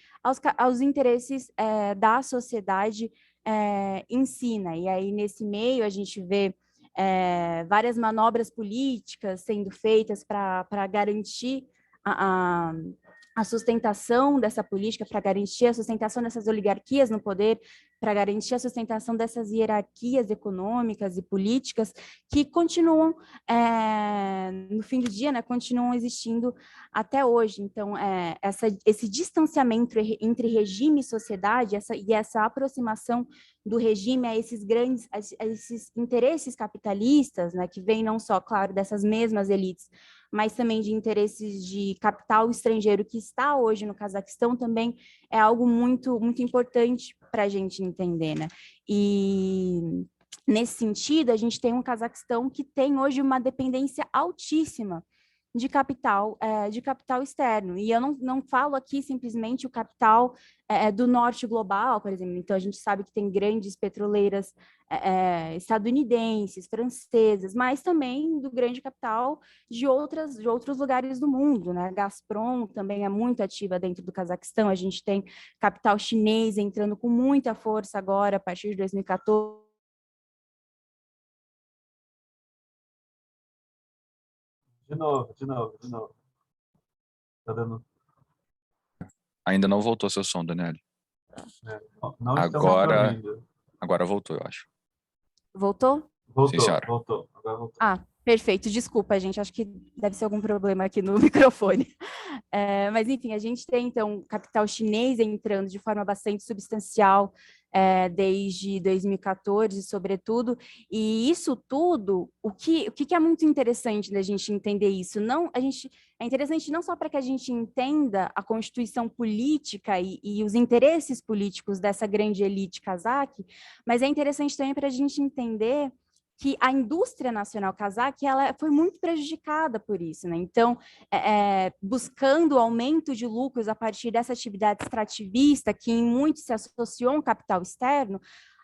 aos interesses da sociedade em si, né? E aí, nesse meio, a gente vê várias manobras políticas sendo feitas para garantir a sustentação dessa política, para garantir a sustentação dessas oligarquias no poder, para garantir a sustentação dessas hierarquias econômicas e políticas que continuam, no fim do dia, né, continuam existindo até hoje. Então, esse distanciamento entre regime e sociedade, essa aproximação do regime a esses a esses interesses capitalistas, né, que vêm não só, claro, dessas mesmas elites, mas também de interesses de capital estrangeiro que está hoje no Cazaquistão, também é algo muito, muito importante para a gente entender, né? E nesse sentido, a gente tem um Cazaquistão que tem hoje uma dependência altíssima de capital externo. E eu não falo aqui simplesmente o capital do norte global, por exemplo. Então, a gente sabe que tem grandes petroleiras estadunidenses, francesas, mas também do grande capital de outros lugares do mundo, né? A Gazprom também é muito ativa dentro do Cazaquistão. A gente tem capital chinês entrando com muita força agora, a partir de 2014. De novo. Tá dando... Ainda não voltou seu som, Daniele. Não estamos ouvindo. Agora voltou, eu acho. Voltou? Sim, senhora. Voltou. Agora voltou. Perfeito. Desculpa, gente. Acho que deve ser algum problema aqui no microfone. Mas, enfim, a gente tem, então, capital chinês entrando de forma bastante substancial desde 2014, sobretudo. E isso tudo, o que é muito interessante da gente entender isso? É interessante não só para que a gente entenda a constituição política e os interesses políticos dessa grande elite cazaque, mas é interessante também para a gente entender que a indústria nacional cazaque ela foi muito prejudicada por isso, né? Então, buscando o aumento de lucros a partir dessa atividade extrativista, que em muito se associou a um capital externo,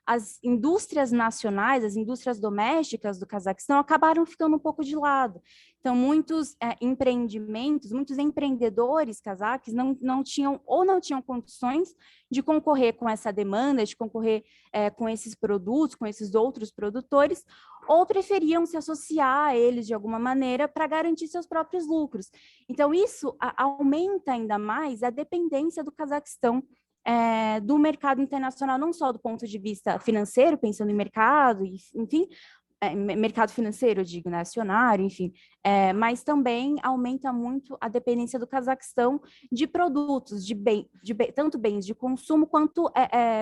as indústrias nacionais, as indústrias domésticas do Cazaquistão acabaram ficando um pouco de lado. Então, muitos empreendimentos, muitos empreendedores cazaques não tinham condições de concorrer com essa demanda, de concorrer com esses produtos, com esses outros produtores, ou preferiam se associar a eles de alguma maneira para garantir seus próprios lucros. Então, isso aumenta ainda mais a dependência do Cazaquistão do mercado internacional, não só do ponto de vista financeiro, pensando em mercado, enfim, mercado financeiro, eu digo, né, acionário, enfim, mas também aumenta muito a dependência do Cazaquistão de produtos, tanto bens de consumo quanto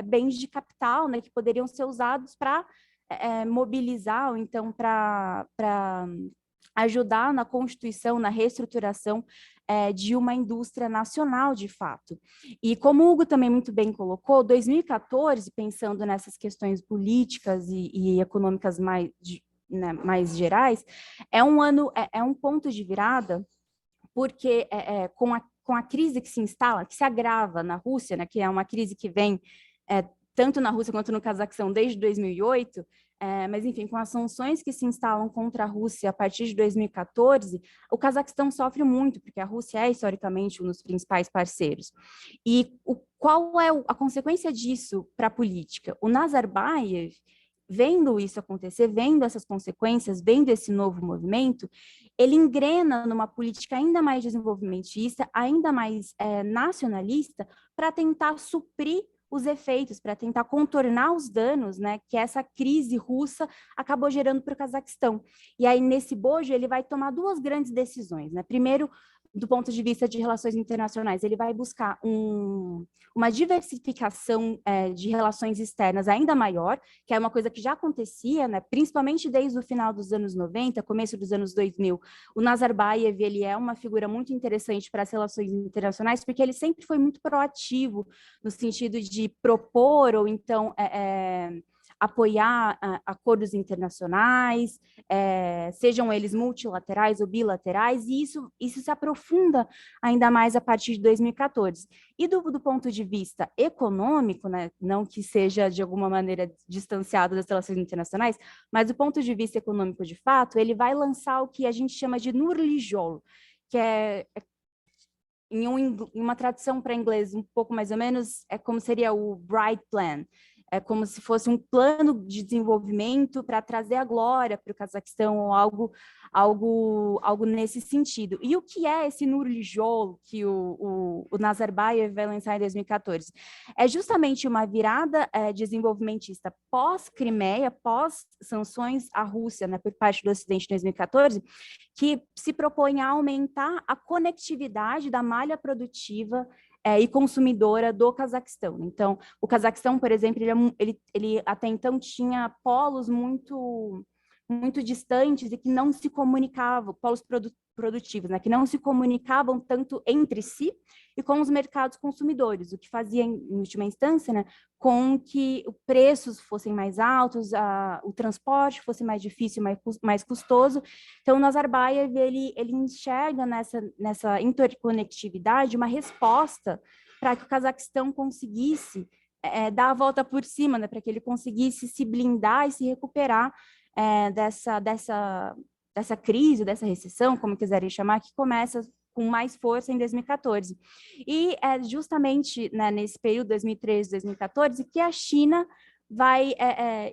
bens de capital, né, que poderiam ser usados para mobilizar, ou então para ajudar na constituição, na reestruturação de uma indústria nacional, de fato. E como o Hugo também muito bem colocou, 2014, pensando nessas questões políticas e econômicas mais gerais, é um ponto de virada, porque com a crise que se instala, que se agrava na Rússia, né, que é uma crise que vem tanto na Rússia quanto no Cazaquistão desde 2008, mas, enfim, com as sanções que se instalam contra a Rússia a partir de 2014, o Cazaquistão sofre muito, porque a Rússia é, historicamente, um dos principais parceiros. E qual é a consequência disso para a política? O Nazarbayev, vendo isso acontecer, vendo essas consequências, vendo esse novo movimento, ele engrena numa política ainda mais desenvolvimentista, ainda mais nacionalista, para tentar suprir os efeitos, para tentar contornar os danos, né, que essa crise russa acabou gerando para o Cazaquistão. E aí, nesse bojo, ele vai tomar duas grandes decisões, né? Primeiro, do ponto de vista de relações internacionais, ele vai buscar uma diversificação de relações externas ainda maior, que é uma coisa que já acontecia, né, principalmente desde o final dos anos 90, começo dos anos 2000. O Nazarbayev, ele é uma figura muito interessante para as relações internacionais, porque ele sempre foi muito proativo no sentido de propor, ou então apoiar acordos internacionais, sejam eles multilaterais ou bilaterais, e isso se aprofunda ainda mais a partir de 2014. E do ponto de vista econômico, né, não que seja de alguma maneira distanciado das relações internacionais, mas do ponto de vista econômico de fato, ele vai lançar o que a gente chama de Nurlijol, que em uma tradução para inglês um pouco mais ou menos, é como seria o Bright Plan. É como se fosse um plano de desenvolvimento para trazer a glória para o Cazaquistão, ou algo nesse sentido. E o que é esse Nurlijol que o Nazarbayev vai lançar em 2014? É justamente uma virada desenvolvimentista pós-Crimeia, pós-sanções à Rússia, né, por parte do Ocidente em 2014, que se propõe a aumentar a conectividade da malha produtiva e consumidora do Cazaquistão. Então, o Cazaquistão, por exemplo, ele até então tinha polos muito distantes e que não se comunicavam, polos produtivos, né, que não se comunicavam tanto entre si e com os mercados consumidores, o que fazia, em última instância, né, com que os preços fossem mais altos, o transporte fosse mais difícil, mais custoso. Então, o Nazarbayev, ele enxerga nessa interconectividade uma resposta para que o Cazaquistão conseguisse dar a volta por cima, né, para que ele conseguisse se blindar e se recuperar dessa crise, dessa recessão, como quiserem chamar, que começa com mais força em 2014. E é justamente, né, nesse período, 2013, 2014, que a China vai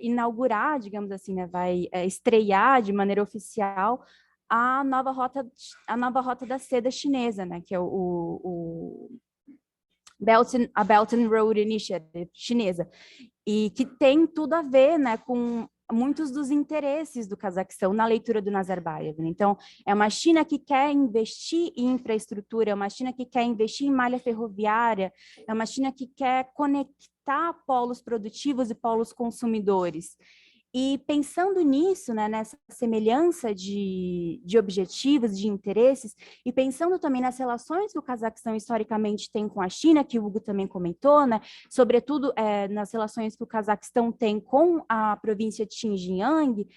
inaugurar, digamos assim, né, vai estrear de maneira oficial a nova rota da seda chinesa, né, que é a Belt and Road Initiative chinesa, e que tem tudo a ver, né, com muitos dos interesses do Cazaquistão na leitura do Nazarbayev. Então, é uma China que quer investir em infraestrutura, é uma China que quer investir em malha ferroviária, é uma China que quer conectar polos produtivos e polos consumidores. E pensando nisso, né, nessa semelhança de objetivos, de interesses, e pensando também nas relações que o Cazaquistão historicamente tem com a China, que o Hugo também comentou, né, sobretudo nas relações que o Cazaquistão tem com a província de Xinjiang,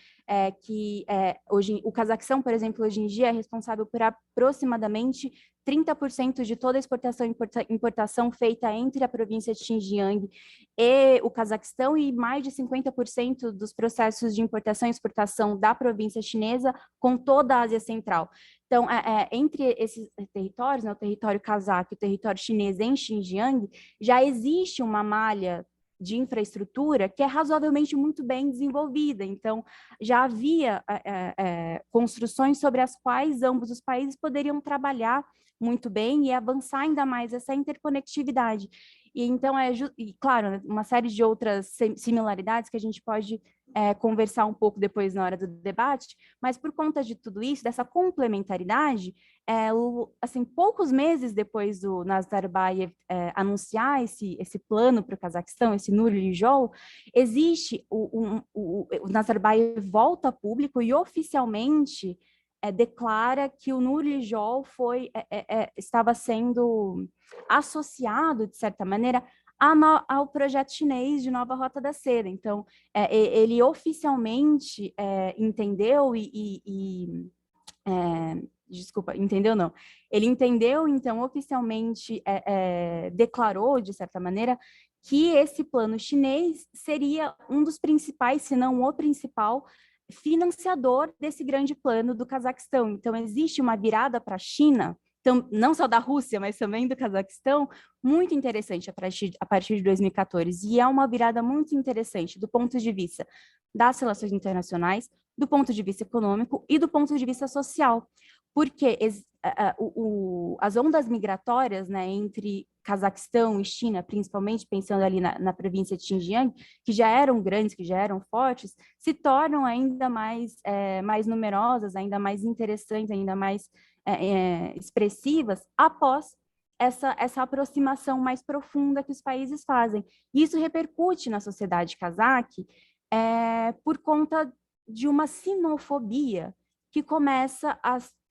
hoje, o Cazaquistão, por exemplo, hoje em dia é responsável por aproximadamente 30% de toda a exportação e importação feita entre a província de Xinjiang e o Cazaquistão, e mais de 50% dos processos de importação e exportação da província chinesa com toda a Ásia Central. Então, entre esses territórios, né, o território cazaque e o território chinês em Xinjiang, já existe uma malha de infraestrutura que é razoavelmente muito bem desenvolvida. Então, já havia construções sobre as quais ambos os países poderiam trabalhar muito bem e avançar ainda mais essa interconectividade. E então, e, claro, uma série de outras similaridades que a gente pode conversar um pouco depois na hora do debate, mas por conta de tudo isso, dessa complementaridade, assim, poucos meses depois do Nazarbayev anunciar esse plano para o Cazaquistão, esse Nurlijol, existe o Nazarbayev volta a público e oficialmente declara que o Nurlijol estava sendo associado, de certa maneira, ao projeto chinês de Nova Rota da Seda. Então, ele oficialmente entendeu desculpa, entendeu não. Ele entendeu, então, oficialmente declarou, de certa maneira, que esse plano chinês seria um dos principais, se não o principal, financiador desse grande plano do Cazaquistão. Então, existe uma virada para a China, então, não só da Rússia, mas também do Cazaquistão, muito interessante a partir de 2014. E é uma virada muito interessante do ponto de vista das relações internacionais, do ponto de vista econômico e do ponto de vista social. Porque as ondas migratórias, né, entre Cazaquistão e China, principalmente pensando ali na província de Xinjiang, que já eram grandes, que já eram fortes, se tornam ainda mais numerosas, ainda mais interessantes, ainda mais expressivas após essa aproximação mais profunda que os países fazem. E isso repercute na sociedade cazaque por conta de uma sinofobia que começa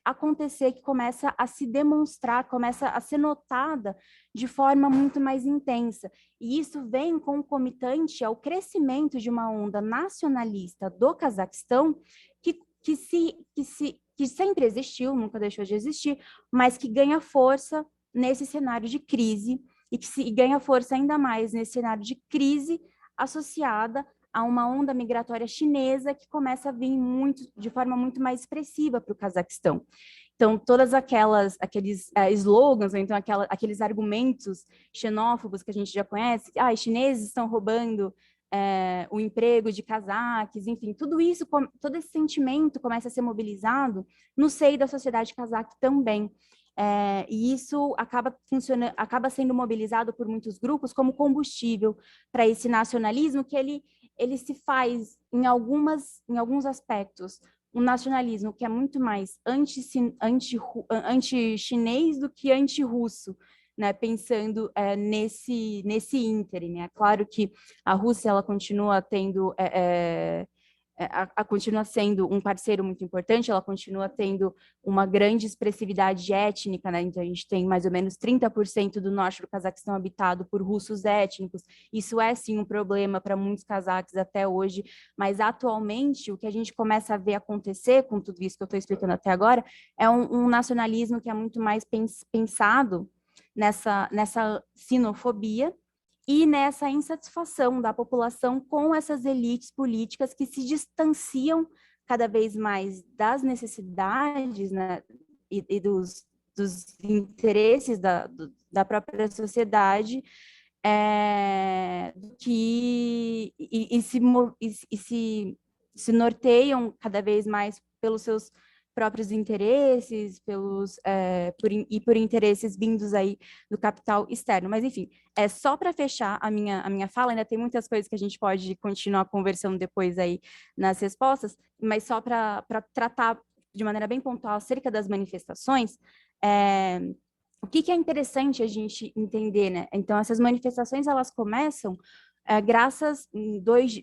acontecer, que começa a se demonstrar, começa a ser notada de forma muito mais intensa. E isso vem concomitante ao crescimento de uma onda nacionalista do Cazaquistão, que sempre existiu, nunca deixou de existir, mas que ganha força nesse cenário de crise, e ganha força ainda mais nesse cenário de crise associada a uma onda migratória chinesa que começa a vir de forma muito mais expressiva para o Cazaquistão. Então, todas aqueles slogans, ou então aqueles argumentos xenófobos que a gente já conhece, os chineses estão roubando o emprego de cazaques, enfim, tudo isso, todo esse sentimento começa a ser mobilizado no seio da sociedade cazaque também. E isso acaba sendo mobilizado por muitos grupos como combustível para esse nacionalismo que ele se faz em alguns aspectos um nacionalismo que é muito mais anti-chinês do que anti-russo, né? Pensando nesse ínterim. É claro que a Rússia ela continua tendo continua sendo um parceiro muito importante, ela continua tendo uma grande expressividade étnica, né? Então a gente tem mais ou menos 30% do norte do Cazaquistão habitado por russos étnicos. Isso é sim um problema para muitos cazaques até hoje, mas atualmente o que a gente começa a ver acontecer com tudo isso que eu estou explicando até agora é um nacionalismo que é muito mais pensado nessa sinofobia e nessa insatisfação da população com essas elites políticas que se distanciam cada vez mais das necessidades, né, e dos interesses da própria sociedade, se norteiam cada vez mais pelos seus próprios interesses, por interesses vindos aí do capital externo. Mas, enfim, só para fechar a minha fala, ainda tem muitas coisas que a gente pode continuar conversando depois aí nas respostas, mas só para tratar de maneira bem pontual acerca das manifestações, o que é interessante a gente entender, né? Então, essas manifestações, elas começam graças, 2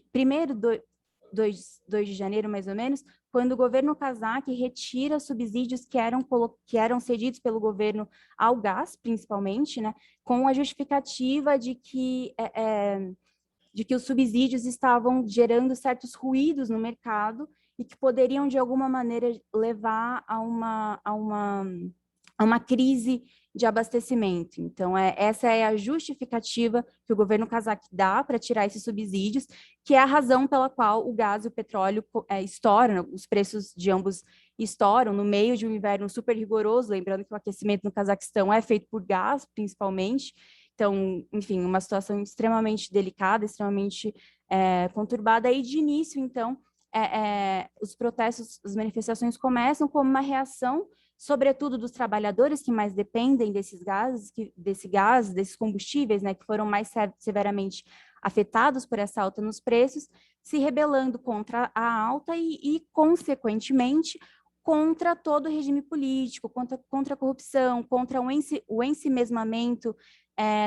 de janeiro, mais ou menos, quando o governo cazaque retira subsídios que eram cedidos pelo governo ao gás, principalmente, né, com a justificativa de que os subsídios estavam gerando certos ruídos no mercado e que poderiam, de alguma maneira, levar a uma crise de abastecimento. Então, essa é a justificativa que o governo cazaque dá para tirar esses subsídios, que é a razão pela qual o gás e o petróleo estouram, os preços de ambos estouram no meio de um inverno super rigoroso, lembrando que o aquecimento no Cazaquistão é feito por gás, principalmente. Então, enfim, uma situação extremamente delicada, extremamente conturbada. E de início, então, os protestos, as manifestações começam como uma reação, sobretudo dos trabalhadores que mais dependem desses combustíveis, né, que foram mais severamente afetados por essa alta nos preços, se rebelando contra a alta e consequentemente, contra todo o regime político, contra a corrupção, contra o ensimesmamento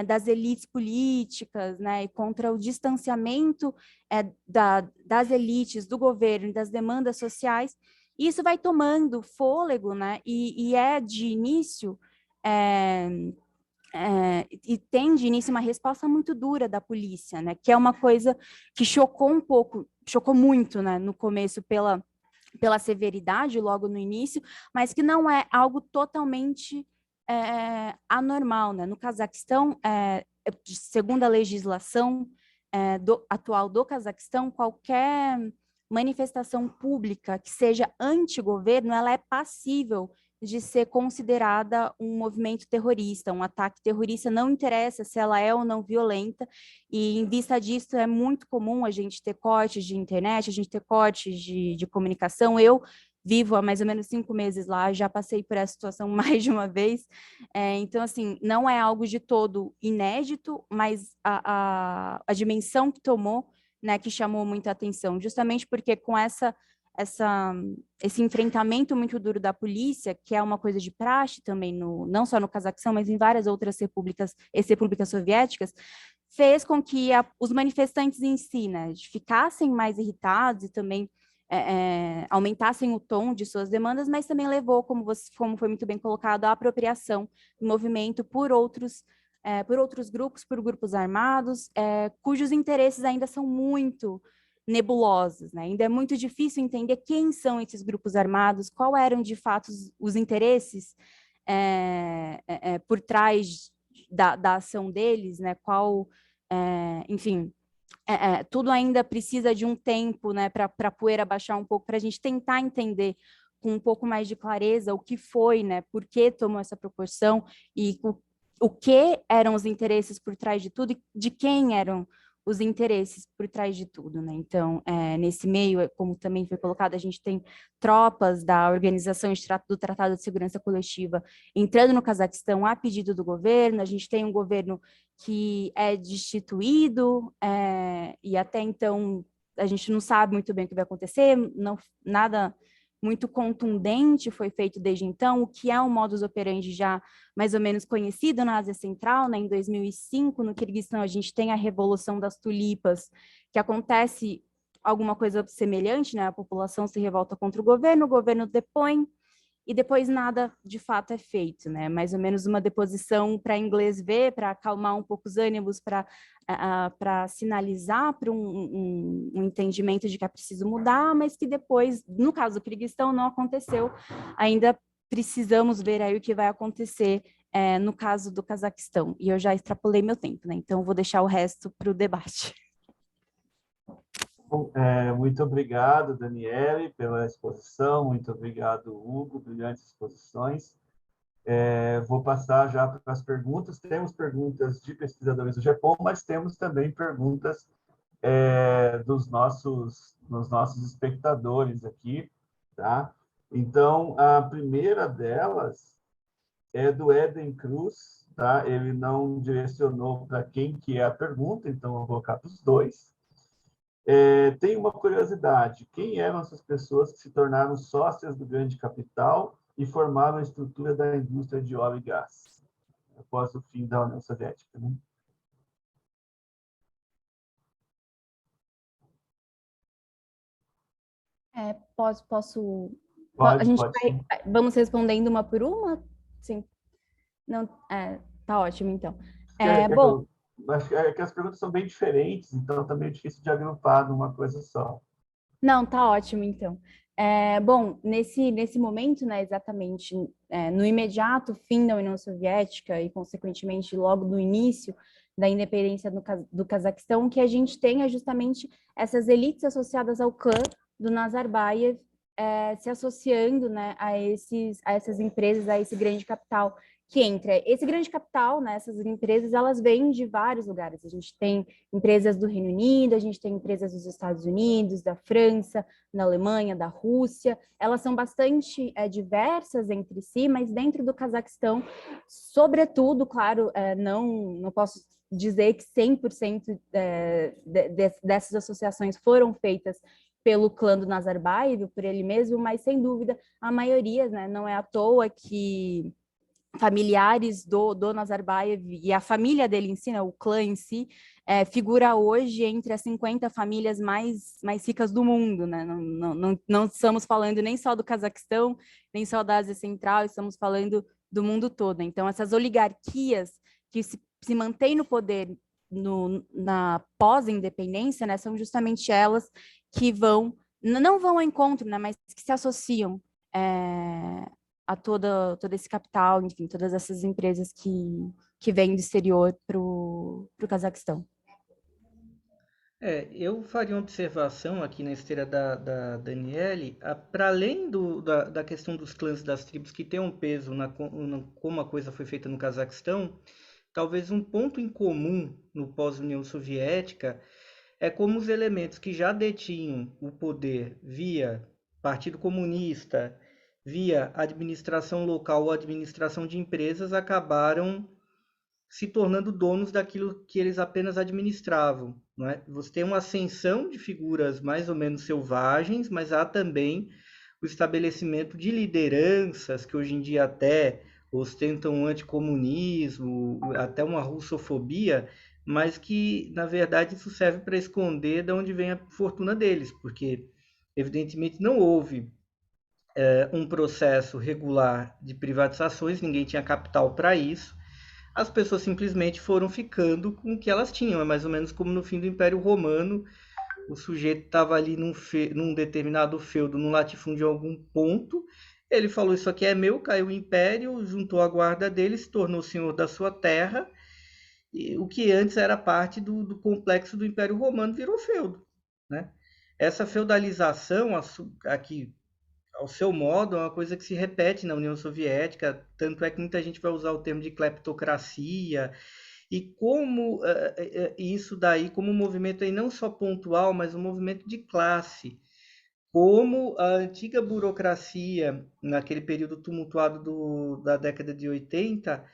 das elites políticas, né, e contra o distanciamento das elites, do governo e das demandas sociais. Isso vai tomando fôlego, né, e de início, e tem de início uma resposta muito dura da polícia, né, que é uma coisa que chocou muito, né, no começo pela severidade, logo no início, mas que não é algo totalmente anormal, né? No Cazaquistão, segundo a legislação atual do Cazaquistão, qualquer manifestação pública que seja anti-governo, ela é passível de ser considerada um movimento terrorista, um ataque terrorista, não interessa se ela é ou não violenta, e em vista disso é muito comum a gente ter cortes de internet, a gente ter cortes de comunicação. Eu vivo há mais ou menos 5 meses lá, já passei por essa situação mais de uma vez, então, assim, não é algo de todo inédito, mas a dimensão que tomou, né, que chamou muita atenção, justamente porque com esse enfrentamento muito duro da polícia, que é uma coisa de praxe também, não só no Cazaquistão, mas em várias outras repúblicas soviéticas, fez com que os manifestantes em si, né, ficassem mais irritados e também aumentassem o tom de suas demandas, mas também levou, como foi muito bem colocado, à apropriação do movimento por outros grupos, por grupos armados, cujos interesses ainda são muito nebulosos, né? Ainda é muito difícil entender quem são esses grupos armados, qual eram de fato os interesses por trás da ação deles, né? Enfim, tudo ainda precisa de um tempo, né, para a poeira baixar um pouco, para a gente tentar entender com um pouco mais de clareza o que foi, né, por que tomou essa proporção e o que eram os interesses por trás de tudo e de quem eram os interesses por trás de tudo, né? Então, nesse meio, como também foi colocado, a gente tem tropas da Organização do Tratado de Segurança Coletiva entrando no Cazaquistão a pedido do governo, a gente tem um governo que é destituído, e até então a gente não sabe muito bem o que vai acontecer, nada muito contundente foi feito desde então, o que é um modus operandi já mais ou menos conhecido na Ásia Central, né? Em 2005, no Quirguistão, a gente tem a Revolução das Tulipas, que acontece alguma coisa semelhante, né? A população se revolta contra o governo depõe, e depois nada de fato é feito, né? Mais ou menos uma deposição para inglês ver, para acalmar um pouco os ânimos, para sinalizar para um entendimento de que é preciso mudar, mas que depois, no caso do Quirguistão, não aconteceu. Ainda precisamos ver aí o que vai acontecer no caso do Cazaquistão. E eu já extrapolei meu tempo, né? Então vou deixar o resto para o debate. Muito obrigado, Daniele, pela exposição. Muito obrigado, Hugo, brilhantes exposições. Vou passar já para as perguntas. Temos perguntas de pesquisadores do GEPOM, mas temos também perguntas dos nossos espectadores aqui, tá? Então, a primeira delas é do Eden Cruz, tá? Ele não direcionou para quem que é a pergunta, então eu vou colocar para os dois. Tem uma curiosidade: quem eram essas pessoas que se tornaram sócias do grande capital e formaram a estrutura da indústria de óleo e gás após o fim da União Soviética, né? Posso... Pode, a gente pode sim. Vamos respondendo uma por uma? Sim. Não, tá ótimo, então. Bom... Acho que as perguntas são bem diferentes, então tá meio difícil de agrupar numa coisa só. Não, tá ótimo, então. Bom, nesse momento, né, exatamente, no imediato fim da União Soviética e, consequentemente, logo no início da independência do Cazaquistão, o que a gente tem é justamente essas elites associadas ao clã do Nazarbayev se associando, né, a essas empresas, a esse grande capital que entra. Esse grande capital, né, essas empresas, elas vêm de vários lugares. A gente tem empresas do Reino Unido, a gente tem empresas dos Estados Unidos, da França, da Alemanha, da Rússia. Elas são bastante diversas entre si, mas dentro do Cazaquistão, sobretudo, claro, não posso dizer que 100% dessas associações foram feitas pelo clã do Nazarbayev, por ele mesmo, mas sem dúvida a maioria, né, não é à toa que familiares do Nazarbayev e a família dele em si, né, o clã em si, figura hoje entre as 50 famílias mais ricas do mundo, né? Não estamos falando nem só do Cazaquistão, nem só da Ásia Central, estamos falando do mundo todo. Então, essas oligarquias que se mantêm no poder na pós-independência, né, são justamente elas que não vão ao encontro, né, mas que se associam a todo esse capital, enfim, todas essas empresas que vêm do exterior para o Cazaquistão. Eu faria uma observação aqui na esteira da Daniele, para além da questão dos clãs e das tribos que tem um peso como a coisa foi feita no Cazaquistão, talvez um ponto em comum no pós-União Soviética é como os elementos que já detinham o poder via Partido Comunista, via administração local ou administração de empresas, acabaram se tornando donos daquilo que eles apenas administravam. Não é? Você tem uma ascensão de figuras mais ou menos selvagens, mas há também o estabelecimento de lideranças que hoje em dia até ostentam um anticomunismo, até uma russofobia, mas que, na verdade, isso serve para esconder de onde vem a fortuna deles, porque Evidentemente, não houve um processo regular de privatizações, ninguém tinha capital para isso, as pessoas simplesmente foram ficando com o que elas tinham, é mais ou menos como no fim do Império Romano, o sujeito estava ali num determinado feudo, num latifúndio em algum ponto, ele falou, isso aqui é meu, caiu o império, juntou a guarda dele, se tornou senhor da sua terra, e o que antes era parte do complexo do Império Romano virou feudo, né? Essa feudalização aqui, ao seu modo, é uma coisa que se repete na União Soviética, tanto é que muita gente vai usar o termo de cleptocracia, e como isso daí, como um movimento aí não só pontual, mas um movimento de classe, como a antiga burocracia, naquele período tumultuado da década de 80,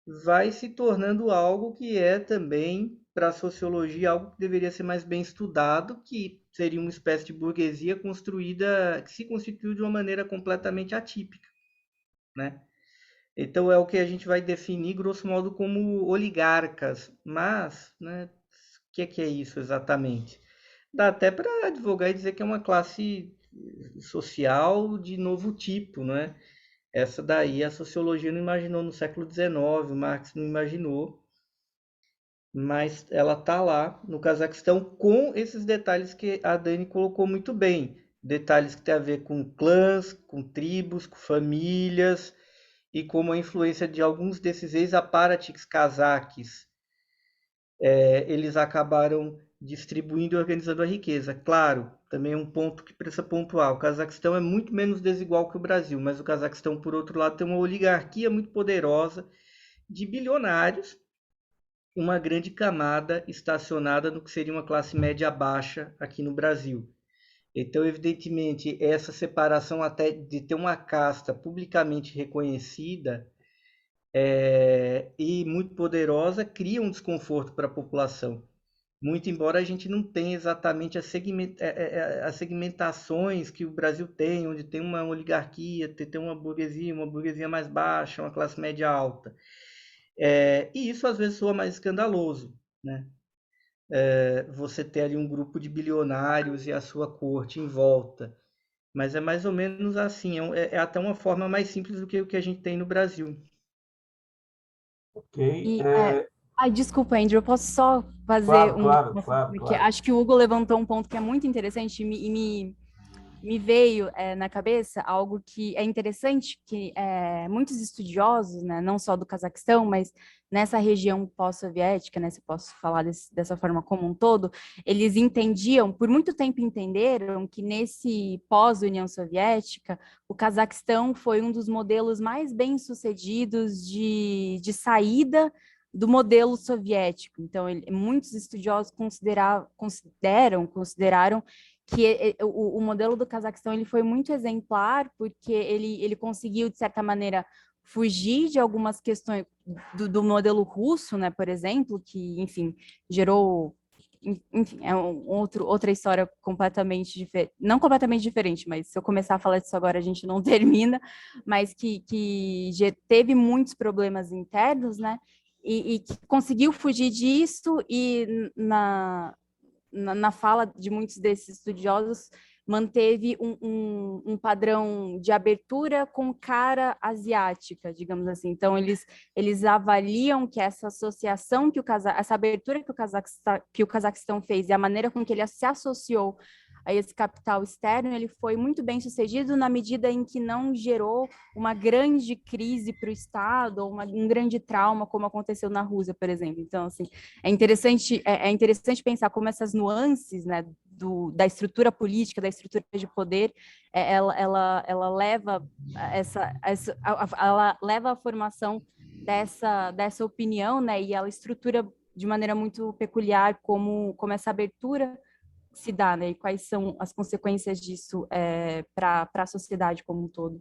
vai se tornando algo que é também, para a sociologia, algo que deveria ser mais bem estudado, que seria uma espécie de burguesia construída, que se constituiu de uma maneira completamente atípica, né? Então é o que a gente vai definir, grosso modo, como oligarcas. Mas, né, o que é isso exatamente? Dá até para advogar e dizer que é uma classe social de novo tipo, né? Essa daí a sociologia não imaginou no século XIX, o Marx não imaginou, mas ela está lá no Cazaquistão com esses detalhes que a Dani colocou muito bem. Detalhes que têm a ver com clãs, com tribos, com famílias, e como a influência de alguns desses ex-aparaticos cazaques, eles acabaram distribuindo e organizando a riqueza. Claro, também é um ponto que precisa pontuar. O Cazaquistão é muito menos desigual que o Brasil, mas o Cazaquistão, por outro lado, tem uma oligarquia muito poderosa de bilionários, uma grande camada estacionada no que seria uma classe média baixa aqui no Brasil. Então, evidentemente, essa separação até de ter uma casta publicamente reconhecida e muito poderosa cria um desconforto para a população. Muito embora a gente não tenha exatamente as segmentações que o Brasil tem, onde tem uma oligarquia, tem uma burguesia mais baixa, uma classe média alta. E isso às vezes soa mais escandaloso, né? Você ter ali um grupo de bilionários e a sua corte em volta. Mas é mais ou menos assim, é até uma forma mais simples do que o que a gente tem no Brasil. Ok. Ai, desculpa, Andrew, eu posso só fazer Claro. Porque acho que o Hugo levantou um ponto que é muito interessante e me veio na cabeça algo que é interessante, que muitos estudiosos, né, não só do Cazaquistão, mas nessa região pós-soviética, né, se eu posso falar dessa forma como um todo, eles entendiam, por muito tempo entenderam que nesse pós-União Soviética, o Cazaquistão foi um dos modelos mais bem-sucedidos de saída do modelo soviético. Então, muitos estudiosos consideraram que o modelo do Cazaquistão ele foi muito exemplar, porque ele conseguiu, de certa maneira, fugir de algumas questões do modelo russo, né, por exemplo, que, enfim, gerou... Enfim, é outra história completamente diferente, não completamente diferente, mas se eu começar a falar disso agora a gente não termina, mas que teve muitos problemas internos, né, e que conseguiu fugir disso e na fala de muitos desses estudiosos, manteve um padrão de abertura com cara asiática, digamos assim. Então, eles avaliam que essa associação, essa abertura que o Cazaquistão fez e a maneira com que ele se associou a esse capital externo, ele foi muito bem sucedido na medida em que não gerou uma grande crise para o Estado ou um grande trauma, como aconteceu na Rússia, por exemplo. Então, assim, é interessante pensar como essas nuances, né, da estrutura política, da estrutura de poder, ela leva ela leva à formação dessa opinião, né, e ela estrutura de maneira muito peculiar como essa abertura se dá, né? E quais são as consequências disso para a sociedade como um todo.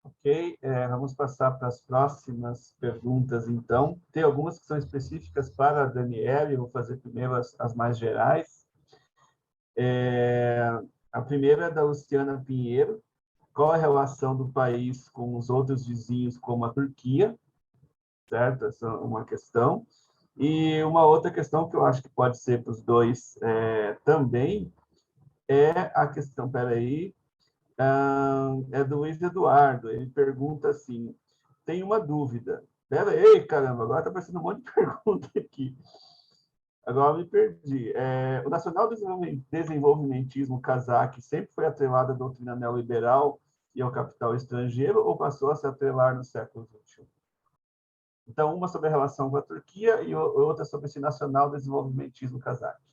Ok, vamos passar para as próximas perguntas, então. Tem algumas que são específicas para a Daniela, eu vou fazer primeiro as mais gerais. A primeira é da Luciana Pinheiro. Qual a relação do país com os outros vizinhos, como a Turquia? Certo? Essa é uma questão. E uma outra questão que eu acho que pode ser para os dois também é a questão, peraí, é do Luiz Eduardo. Ele pergunta assim, tem uma dúvida. Peraí, caramba, agora está aparecendo um monte de pergunta aqui. Agora me perdi. O nacional desenvolvimentismo cazaque sempre foi atrelado à doutrina neoliberal e ao capital estrangeiro ou passou a se atrelar no século XXI? Então, uma sobre a relação com a Turquia e outra sobre esse nacional desenvolvimentismo cazaque.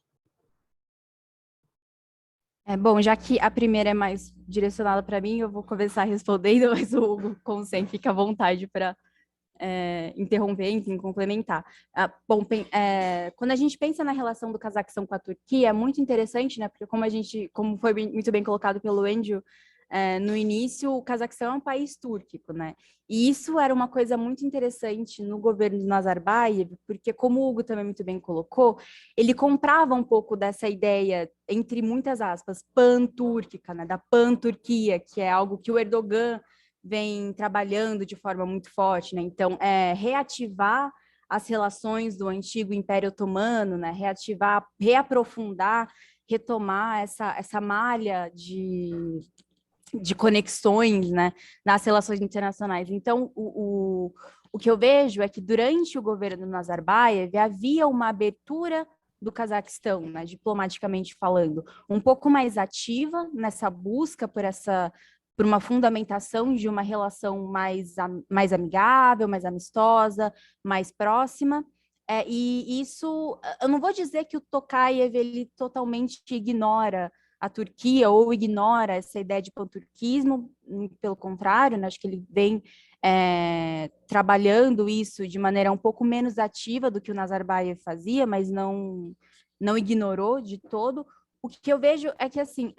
Bom, já que a primeira é mais direcionada para mim, eu vou começar respondendo, mas o Hugo, como sempre, fica à vontade para interromper, enfim, complementar. Bom, quando a gente pensa na relação do Cazaquistão com a Turquia, é muito interessante, né? Porque como foi muito bem colocado pelo Andrew, no início, o Cazaquistão é um país túrquico, né? E isso era uma coisa muito interessante no governo de Nazarbayev, porque, como o Hugo também muito bem colocou, ele comprava um pouco dessa ideia, entre muitas aspas, pan-túrquica, né? Da pan-Turquia, que é algo que o Erdogan vem trabalhando de forma muito forte, né? Então, reativar as relações do antigo Império Otomano, né? Reativar, reaprofundar, retomar essa malha de conexões, né, nas relações internacionais. Então, o que eu vejo é que durante o governo do Nazarbayev havia uma abertura do Cazaquistão, né, diplomaticamente falando, um pouco mais ativa nessa busca por uma fundamentação de uma relação mais amigável, mais amistosa, mais próxima. E isso, eu não vou dizer que o Tokayev ele totalmente ignora a Turquia ou ignora essa ideia de panturquismo, pelo contrário, né, acho que ele vem trabalhando isso de maneira um pouco menos ativa do que o Nazarbayev fazia, mas não ignorou de todo. O que eu vejo é que, assim,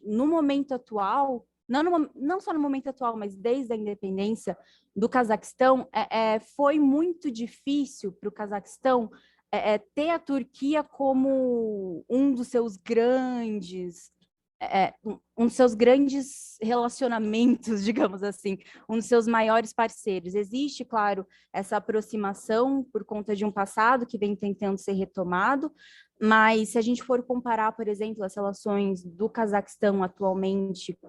no momento atual, não só no momento atual, mas desde a independência do Cazaquistão, foi muito difícil para o Cazaquistão ter a Turquia como um dos seus grandes relacionamentos, digamos assim, um dos seus maiores parceiros. Existe, claro, essa aproximação por conta de um passado que vem tentando ser retomado, mas se a gente for comparar, por exemplo, as relações do Cazaquistão atualmente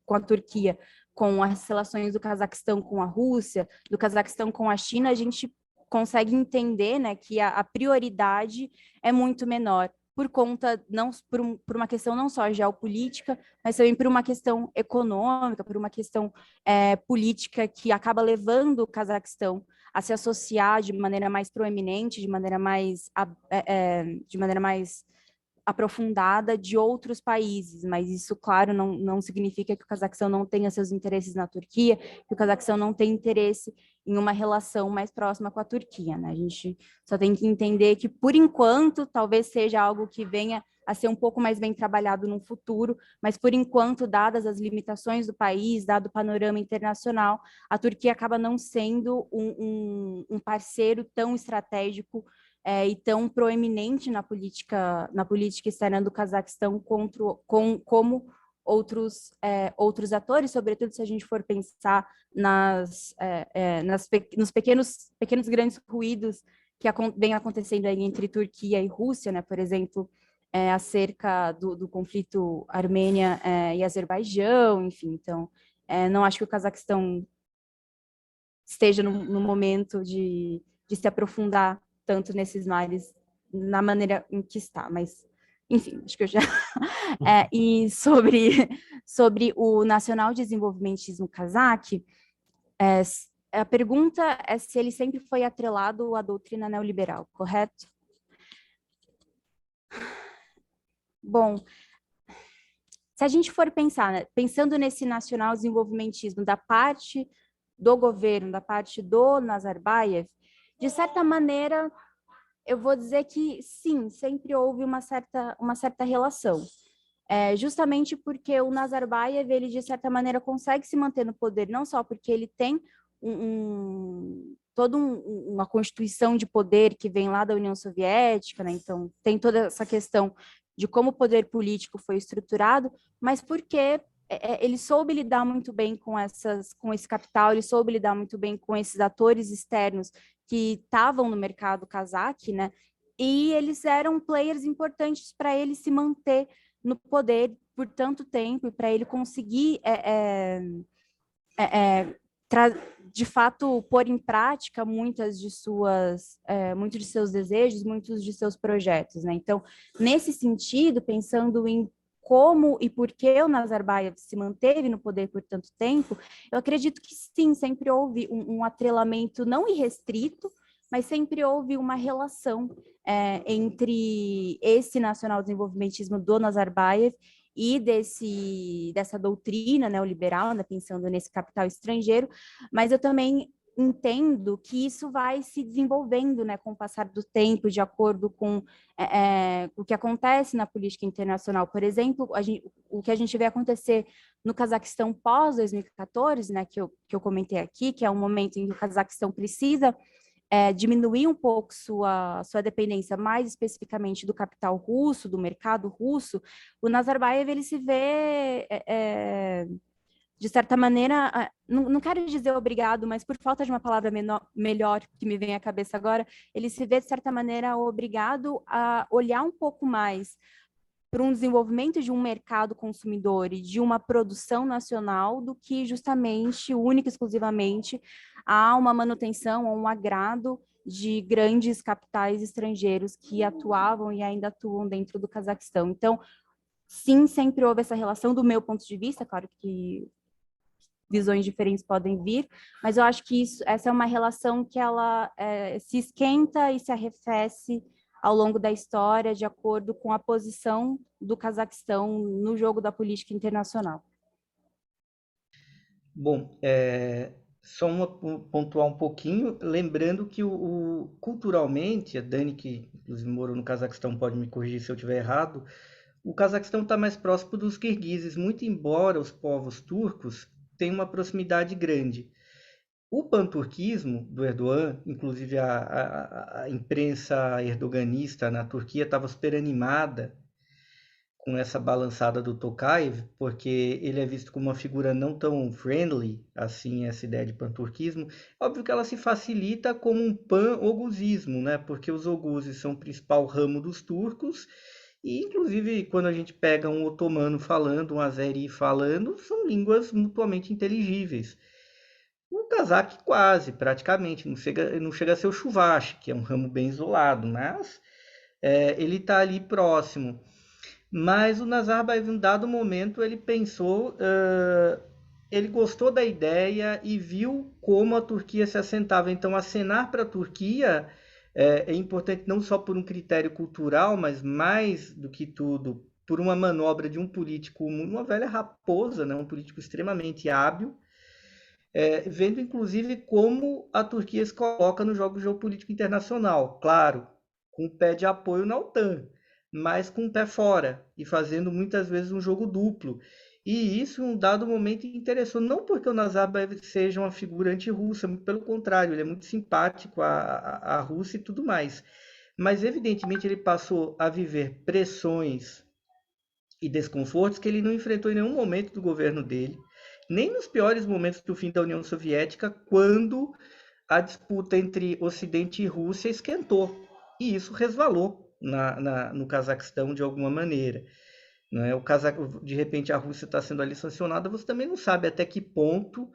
com a Turquia, com as relações do Cazaquistão com a Rússia, do Cazaquistão com a China, a gente consegue entender, né, que a prioridade é muito menor por conta, não por uma questão não só geopolítica, mas também por uma questão econômica, por uma questão política que acaba levando o Cazaquistão a se associar de maneira mais proeminente, de maneira mais aprofundada de outros países, mas isso, claro, não significa que o Cazaquistão não tenha seus interesses na Turquia, que o Cazaquistão não tem interesse em uma relação mais próxima com a Turquia, né? A gente só tem que entender que, por enquanto, talvez seja algo que venha a ser um pouco mais bem trabalhado no futuro, mas, por enquanto, dadas as limitações do país, dado o panorama internacional, a Turquia acaba não sendo um parceiro tão estratégico e tão proeminente na política externa do Cazaquistão como outros atores, sobretudo se a gente for pensar nos pequenos grandes ruídos que vem acontecendo aí entre Turquia e Rússia, né? Por exemplo, acerca do conflito Armênia e Azerbaijão, enfim. Então, não acho que o Cazaquistão esteja no momento de se aprofundar tanto nesses mares, na maneira em que está, mas, enfim, acho que eu já... e sobre o nacional desenvolvimentismo cazaque, a pergunta é se ele sempre foi atrelado à doutrina neoliberal, correto? Bom, se a gente for pensar, né, pensando nesse nacional desenvolvimentismo da parte do governo, da parte do Nazarbayev, de certa maneira, eu vou dizer que sim, sempre houve uma certa relação. Justamente porque o Nazarbayev, ele de certa maneira consegue se manter no poder, não só porque ele tem toda uma constituição de poder que vem lá da União Soviética, né? Então tem toda essa questão de como o poder político foi estruturado, mas porque ele soube lidar muito bem com esse capital, ele soube lidar muito bem com esses atores externos que estavam no mercado cazaque, né? E eles eram players importantes para ele se manter no poder por tanto tempo e para ele conseguir de fato pôr em prática muitos de seus desejos, muitos de seus projetos, né? Então, nesse sentido, pensando em como e por que o Nazarbayev se manteve no poder por tanto tempo, eu acredito que sim, sempre houve um atrelamento não irrestrito, mas sempre houve uma relação entre esse nacional-desenvolvimentismo do Nazarbayev e dessa doutrina neoliberal, né, pensando nesse capital estrangeiro, mas eu também entendo que isso vai se desenvolvendo, né, com o passar do tempo, de acordo com o que acontece na política internacional. Por exemplo, o que a gente vê acontecer no Cazaquistão pós-2014, né, que eu comentei aqui, que é um momento em que o Cazaquistão precisa diminuir um pouco sua dependência, mais especificamente do capital russo, do mercado russo. O Nazarbayev, ele se vê de certa maneira, não quero dizer obrigado, mas por falta de uma palavra melhor que me vem à cabeça agora, ele se vê, de certa maneira, obrigado a olhar um pouco mais para um desenvolvimento de um mercado consumidor e de uma produção nacional do que justamente, única e exclusivamente, a uma manutenção ou um agrado de grandes capitais estrangeiros que atuavam e ainda atuam dentro do Cazaquistão. Então, sim, sempre houve essa relação, do meu ponto de vista, claro que visões diferentes podem vir, mas eu acho que essa é uma relação que ela se esquenta e se arrefece ao longo da história, de acordo com a posição do Cazaquistão no jogo da política internacional. Bom, só pontuar um pouquinho, lembrando que culturalmente, a Dani, que inclusive morou no Cazaquistão, pode me corrigir se eu estiver errado, o Cazaquistão está mais próximo dos kirguizes, muito embora os povos turcos tenham uma proximidade grande. O panturquismo do Erdogan, inclusive a imprensa erdoganista na Turquia estava super animada com essa balançada do Tokayev, porque ele é visto como uma figura não tão friendly, assim, essa ideia de panturquismo. Óbvio que ela se facilita como um pan-oguzismo, né? Porque os oguzes são o principal ramo dos turcos, e inclusive quando a gente pega um otomano falando, um azeri falando, são línguas mutuamente inteligíveis. O cazaque quase, praticamente, não chega a ser o chuvache, que é um ramo bem isolado, mas ele está ali próximo. Mas o Nazarbayev, em um dado momento, ele pensou, ele gostou da ideia e viu como a Turquia se assentava. Então, acenar para a Turquia é importante não só por um critério cultural, mas mais do que tudo, por uma manobra de um político, uma velha raposa, né? Um político extremamente hábil, vendo inclusive como a Turquia se coloca no jogo geopolítico internacional. Claro, com o pé de apoio na OTAN, mas com o pé fora e fazendo muitas vezes um jogo duplo. E isso, em um dado momento, interessou, não porque o Nazarbayev seja uma figura anti-russa, muito pelo contrário, ele é muito simpático à Rússia e tudo mais. Mas, evidentemente, ele passou a viver pressões e desconfortos que ele não enfrentou em nenhum momento do governo dele, nem nos piores momentos do fim da União Soviética, quando a disputa entre Ocidente e Rússia esquentou. E isso resvalou no Cazaquistão de alguma maneira. Né? De repente a Rússia está sendo ali sancionada, você também não sabe até que ponto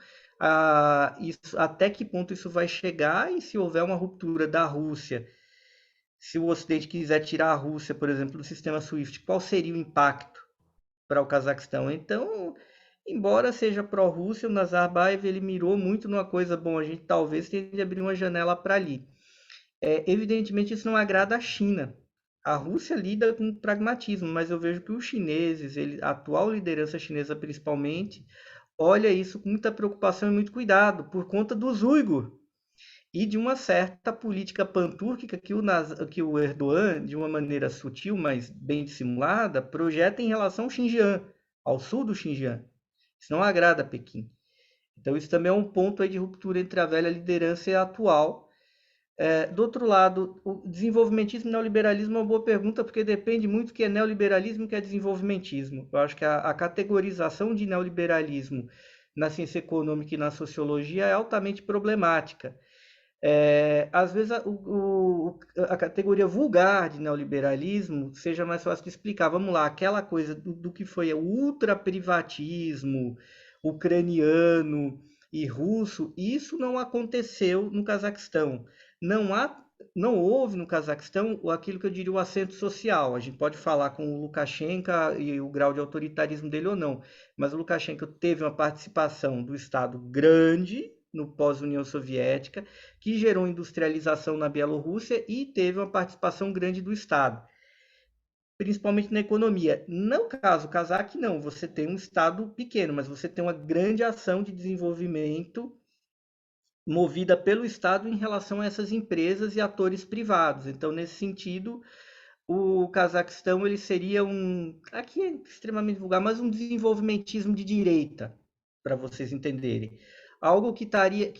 isso vai chegar, e se houver uma ruptura da Rússia, se o Ocidente quiser tirar a Rússia, por exemplo, do sistema SWIFT, qual seria o impacto para o Cazaquistão? Então, embora seja pró-Rússia, o Nazarbayev ele mirou muito numa coisa, bom, a gente talvez tenha de abrir uma janela para ali. Evidentemente, isso não agrada a China. A Rússia lida com pragmatismo, mas eu vejo que os chineses, a atual liderança chinesa principalmente, olha isso com muita preocupação e muito cuidado, por conta dos uigur e de uma certa política pan-túrquica que o Erdogan, de uma maneira sutil, mas bem dissimulada, projeta em relação ao Xinjiang, ao sul do Xinjiang. Isso não agrada a Pequim. Então, isso também é um ponto aí de ruptura entre a velha liderança e a atual. Do outro lado, o desenvolvimentismo e neoliberalismo é uma boa pergunta, porque depende muito do que é neoliberalismo e o que é desenvolvimentismo. Eu acho que a categorização de neoliberalismo na ciência econômica e na sociologia é altamente problemática. Às vezes a categoria vulgar de neoliberalismo seja mais fácil de explicar. Vamos lá, aquela coisa do que foi o ultraprivatismo ucraniano e russo, isso não aconteceu no Cazaquistão. Não houve no Cazaquistão aquilo que eu diria o assento social. A gente pode falar com o Lukashenko e o grau de autoritarismo dele ou não, mas o Lukashenko teve uma participação do Estado grande no pós-União Soviética, que gerou industrialização na Bielorrússia e teve uma participação grande do Estado, principalmente na economia. No caso cazaque, não, você tem um Estado pequeno, mas você tem uma grande ação de desenvolvimento movida pelo Estado em relação a essas empresas e atores privados. Então, nesse sentido, o Cazaquistão ele seria aqui é extremamente vulgar, mas um desenvolvimentismo de direita, para vocês entenderem. Algo que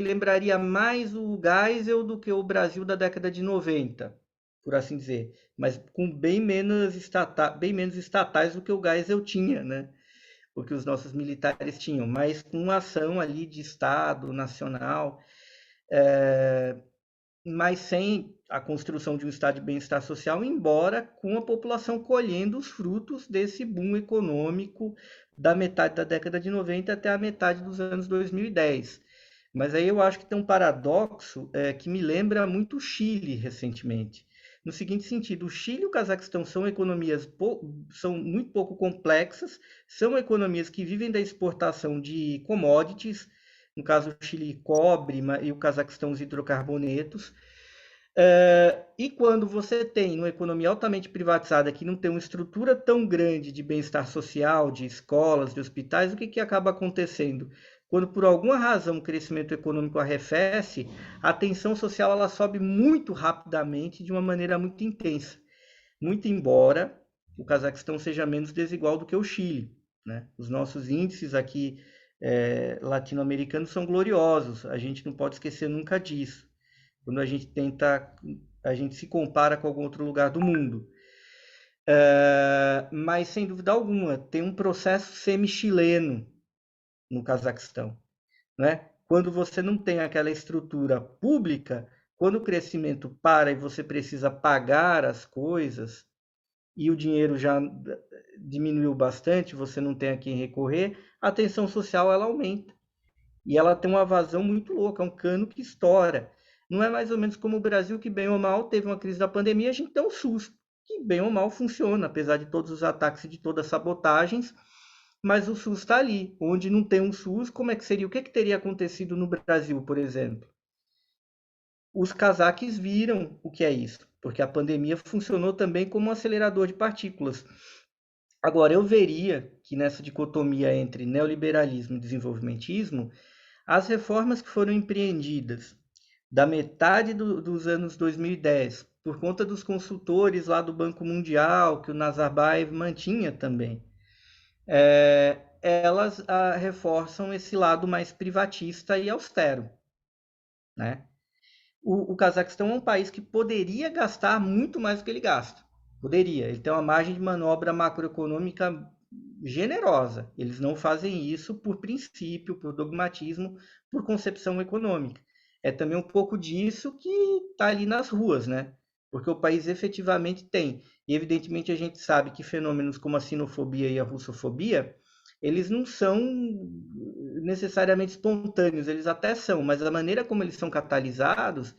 lembraria mais o Geisel do que o Brasil da década de 90, por assim dizer, mas com bem menos estatais do que o Geisel tinha, né? O que os nossos militares tinham, mas com uma ação ali de Estado nacional, mas sem a construção de um estado de bem-estar social, embora com a população colhendo os frutos desse boom econômico da metade da década de 90 até a metade dos anos 2010. Mas aí eu acho que tem um paradoxo que me lembra muito o Chile recentemente. No seguinte sentido, o Chile e o Cazaquistão são economias são muito pouco complexas, são economias que vivem da exportação de commodities, no caso o Chile cobre e o Cazaquistão os hidrocarbonetos. E quando você tem uma economia altamente privatizada que não tem uma estrutura tão grande de bem-estar social, de escolas, de hospitais, o que acaba acontecendo? Quando por alguma razão o crescimento econômico arrefece, a tensão social ela sobe muito rapidamente de uma maneira muito intensa. Muito embora o Cazaquistão seja menos desigual do que o Chile, né? Os nossos índices aqui latino-americanos são gloriosos, a gente não pode esquecer nunca disso. Quando a gente se compara com algum outro lugar do mundo. Mas, sem dúvida alguma, tem um processo semi-chileno no Cazaquistão, né? Quando você não tem aquela estrutura pública, quando o crescimento para e você precisa pagar as coisas, e o dinheiro já diminuiu bastante, você não tem a quem recorrer, a tensão social ela aumenta. E ela tem uma vazão muito louca, é um cano que estoura. Não é mais ou menos como o Brasil, que bem ou mal teve uma crise da pandemia, a gente tem um SUS, que bem ou mal funciona, apesar de todos os ataques e de todas as sabotagens, mas o SUS está ali. Onde não tem um SUS, como é que seria? O que teria acontecido no Brasil, por exemplo? Os cazaques viram o que é isso, porque a pandemia funcionou também como um acelerador de partículas. Agora, eu veria que nessa dicotomia entre neoliberalismo e desenvolvimentismo, as reformas que foram empreendidas da metade dos anos 2010, por conta dos consultores lá do Banco Mundial, que o Nazarbayev mantinha também, elas reforçam esse lado mais privatista e austero, né? O Cazaquistão é um país que poderia gastar muito mais do que ele gasta. Poderia. Ele tem uma margem de manobra macroeconômica generosa. Eles não fazem isso por princípio, por dogmatismo, por concepção econômica. É também um pouco disso que está ali nas ruas, né? Porque o país efetivamente tem. E evidentemente a gente sabe que fenômenos como a sinofobia e a russofobia, eles não são necessariamente espontâneos, eles até são, mas a maneira como eles são catalisados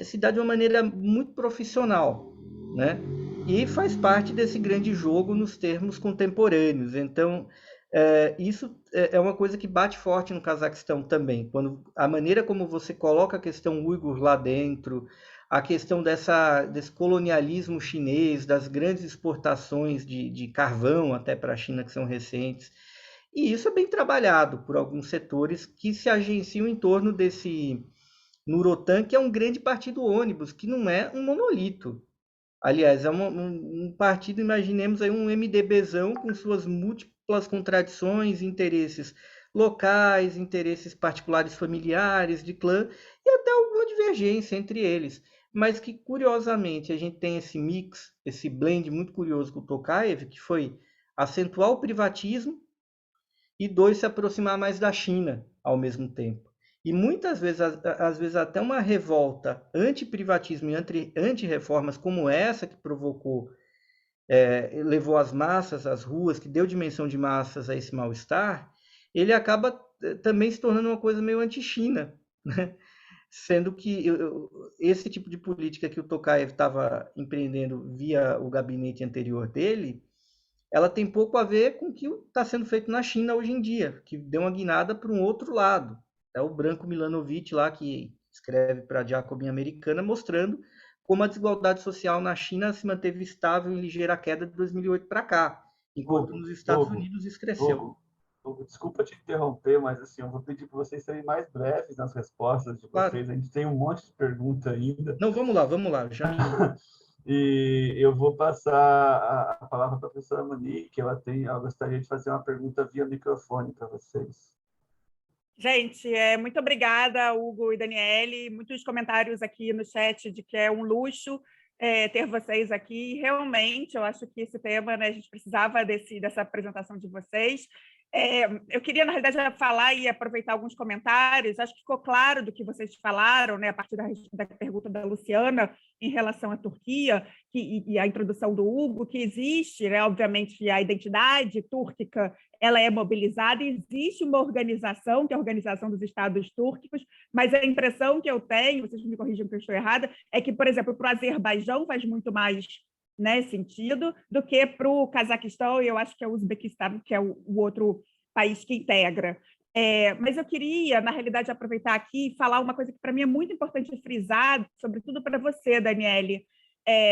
se dá de uma maneira muito profissional, né? E faz parte desse grande jogo nos termos contemporâneos. Então, isso é uma coisa que bate forte no Cazaquistão também. Quando a maneira como você coloca a questão uigur lá dentro, a questão desse colonialismo chinês, das grandes exportações de carvão até para a China, que são recentes. E isso é bem trabalhado por alguns setores que se agenciam em torno desse Nurotan, que é um grande partido ônibus, que não é um monolito. Aliás, é um partido, imaginemos aí um MDBzão com suas múltiplas contradições, interesses locais, interesses particulares familiares, de clã, e até alguma divergência entre eles. Mas que, curiosamente, a gente tem esse mix, esse blend muito curioso com o Tokayev, que foi acentuar o privatismo e, 2, se aproximar mais da China ao mesmo tempo. E muitas vezes, às vezes até uma revolta anti-privatismo e anti-reformas como essa que provocou, levou as massas às ruas, que deu dimensão de massas a esse mal-estar, ele acaba também se tornando uma coisa meio anti-China, né? Sendo que esse tipo de política que o Tokayev estava empreendendo via o gabinete anterior dele, ela tem pouco a ver com o que está sendo feito na China hoje em dia, que deu uma guinada para um outro lado. É o Branko Milanovic lá, que escreve para a Jacobin Americana, mostrando como a desigualdade social na China se manteve estável em ligeira queda de 2008 para cá, enquanto nos Estados Unidos isso cresceu. Desculpa te interromper, mas assim, eu vou pedir para vocês serem mais breves nas respostas de vocês. Claro. A gente tem um monte de pergunta ainda. Não, vamos lá. Já... E eu vou passar a palavra para a professora Monique, ela gostaria de fazer uma pergunta via microfone para vocês. Gente, muito obrigada, Hugo e Daniele. Muitos comentários aqui no chat de que é um luxo ter vocês aqui. Realmente, eu acho que esse tema, né, a gente precisava dessa apresentação de vocês. Eu queria, na realidade, falar e aproveitar alguns comentários. Acho que ficou claro do que vocês falaram, né, a partir da pergunta da Luciana em relação à Turquia e a introdução do Hugo, que existe, né, obviamente, a identidade túrquica, ela é mobilizada, existe uma organização, que é a Organização dos Estados Túrquicos, mas a impressão que eu tenho, vocês me corrijam que eu estou errada, é que, por exemplo, para o Azerbaijão faz muito mais, né, sentido do que para o Cazaquistão, e eu acho que é o Uzbequistão, que é o outro país que integra. Mas eu queria, na realidade, aproveitar aqui e falar uma coisa que para mim é muito importante frisar, sobretudo para você, Daniele.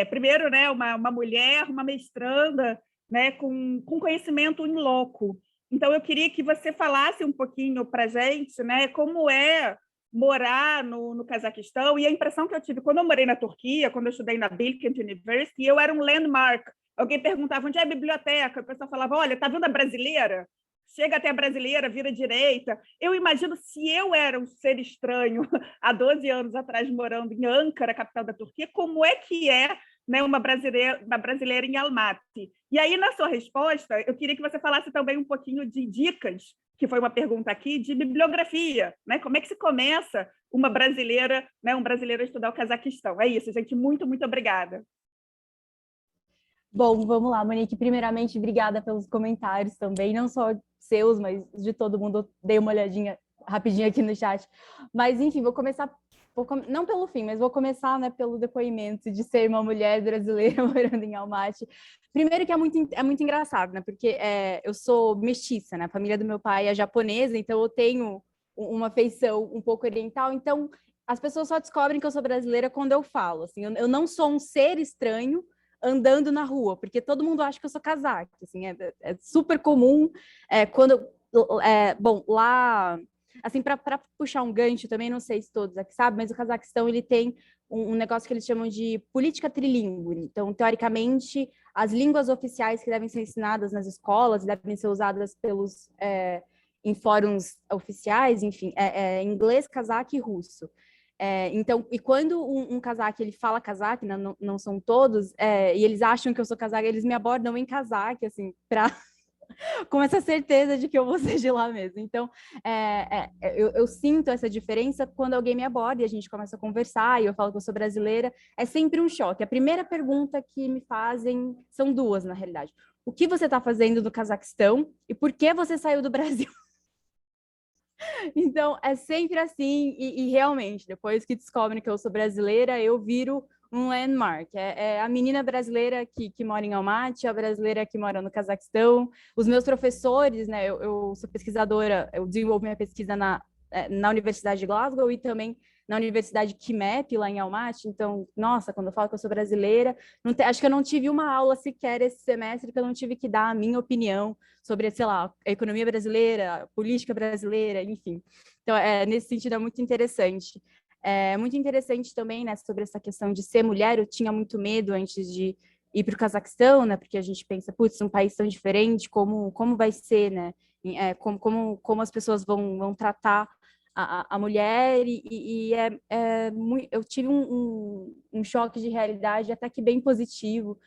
Primeiro, né, uma mulher, uma mestranda, né, com conhecimento in loco. Então, eu queria que você falasse um pouquinho para a gente, né, como é morar no Cazaquistão, e a impressão que eu tive quando eu morei na Turquia, quando eu estudei na Bilkent University, eu era um landmark. Alguém perguntava onde é a biblioteca, o pessoal falava, olha, está vendo a brasileira? Chega até a brasileira, vira direita. Eu imagino se eu era um ser estranho há 12 anos atrás, morando em Ankara, capital da Turquia, como é que é, né, uma brasileira em Almaty? E aí, na sua resposta, eu queria que você falasse também um pouquinho de dicas, que foi uma pergunta aqui, de bibliografia, né? Como é que se começa uma brasileira, né, um brasileiro a estudar o Cazaquistão? É isso, gente. Muito, muito obrigada. Bom, vamos lá, Monique. Primeiramente, obrigada pelos comentários também, não só seus, mas de todo mundo. Eu dei uma olhadinha rapidinho aqui no chat. Mas, enfim, vou começar, não pelo fim, mas vou começar, né, pelo depoimento de ser uma mulher brasileira morando em Almaty. Primeiro que é muito engraçado, né, porque eu sou mestiça, né, a família do meu pai é japonesa, então eu tenho uma feição um pouco oriental, então as pessoas só descobrem que eu sou brasileira quando eu falo, assim, eu não sou um ser estranho andando na rua, porque todo mundo acha que eu sou casaca, assim, é super comum, bom, lá, assim, para puxar um gancho, também não sei se todos aqui sabem, mas o Cazaquistão, ele tem um negócio que eles chamam de política trilingüe, então, teoricamente, as línguas oficiais que devem ser ensinadas nas escolas, devem ser usadas em fóruns oficiais, enfim, inglês, cazaque e russo. Então, e quando um cazaque, ele fala cazaque, né, não são todos, e eles acham que eu sou cazaque, eles me abordam em cazaque, assim, com essa certeza de que eu vou ser de lá mesmo. Então, eu sinto essa diferença quando alguém me aborda e a gente começa a conversar e eu falo que eu sou brasileira, é sempre um choque. A primeira pergunta que me fazem, são duas, na realidade. O que você está fazendo no Cazaquistão e por que você saiu do Brasil? Então, é sempre assim, e realmente, depois que descobrem que eu sou brasileira, eu viro um landmark. É a menina brasileira que mora em Almaty, a brasileira que mora no Cazaquistão. Os meus professores, né, eu sou pesquisadora, eu desenvolvo minha pesquisa na Universidade de Glasgow e também na Universidade QIMEP, lá em Almaty. Então, nossa, quando eu falo que eu sou brasileira, acho que eu não tive uma aula sequer esse semestre que eu não tive que dar a minha opinião sobre, sei lá, a economia brasileira, a política brasileira, enfim. Então, nesse sentido, é muito interessante. É muito interessante também, né, sobre essa questão de ser mulher. Eu tinha muito medo antes de ir para o Cazaquistão, né, porque a gente pensa, putz, um país tão diferente, como vai ser, né, como as pessoas vão tratar a mulher, eu tive um choque de realidade até que bem positivo,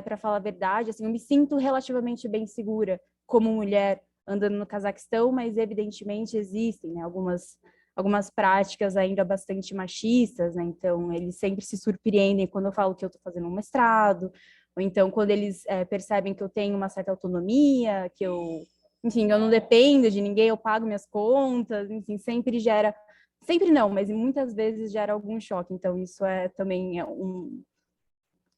para falar a verdade. Assim, eu me sinto relativamente bem segura como mulher andando no Cazaquistão, mas evidentemente existem, né, algumas práticas ainda bastante machistas, né? Então, eles sempre se surpreendem quando eu falo que eu estou fazendo um mestrado, ou então quando eles percebem que eu tenho uma certa autonomia, que enfim, eu não dependo de ninguém, eu pago minhas contas, enfim, sempre não, mas muitas vezes gera algum choque. Então, isso também um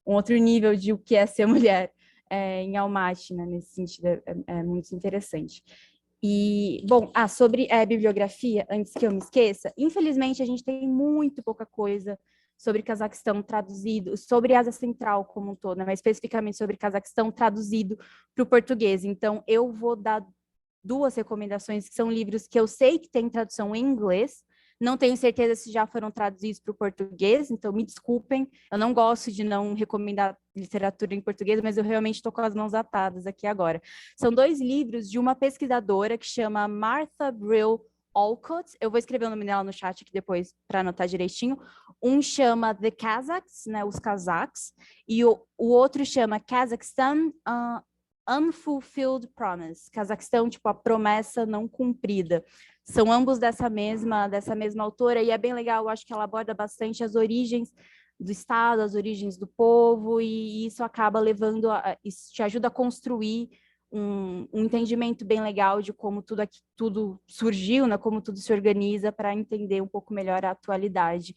outro nível de o que é ser mulher em Almaty, né? Nesse sentido, é muito interessante. E, bom, sobre bibliografia, antes que eu me esqueça, infelizmente a gente tem muito pouca coisa sobre Cazaquistão traduzido, sobre Ásia Central como um todo, né? Mas especificamente sobre Cazaquistão traduzido para o português. Então, eu vou dar 2 recomendações, que são livros que eu sei que tem tradução em inglês, não tenho certeza se já foram traduzidos para o português, então me desculpem, eu não gosto de não recomendar literatura em português, mas eu realmente estou com as mãos atadas aqui agora. São 2 livros de uma pesquisadora que chama Martha Brill Olcott, eu vou escrever o nome dela no chat aqui depois para anotar direitinho. Um chama The Kazakhs, né, os cazaques, e o outro chama Kazakhstan Unfulfilled Promise, Cazaquistão, tipo, a promessa não cumprida. São ambos dessa mesma autora, e é bem legal, eu acho que ela aborda bastante as origens do Estado, as origens do povo, e isso acaba isso te ajuda a construir um entendimento bem legal de como tudo surgiu, né, como tudo se organiza, para entender um pouco melhor a atualidade.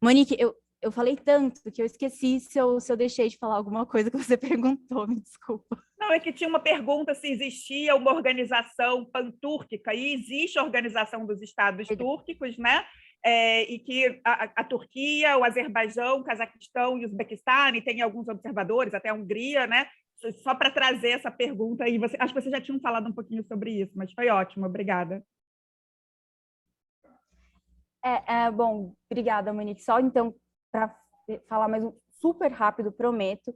Monique, eu falei tanto que eu esqueci se eu deixei de falar alguma coisa que você perguntou, me desculpa. Não, é que tinha uma pergunta se existia uma organização pan-túrquica, e existe a Organização dos Estados Túrquicos, né? E que a Turquia, o Azerbaijão, o Cazaquistão e o Uzbequistão, e tem alguns observadores, até a Hungria, né? Só para trazer essa pergunta aí, acho que vocês já tinham falado um pouquinho sobre isso, mas foi ótimo, obrigada. Bom, obrigada, Monique. Só então, para falar mais super rápido, prometo.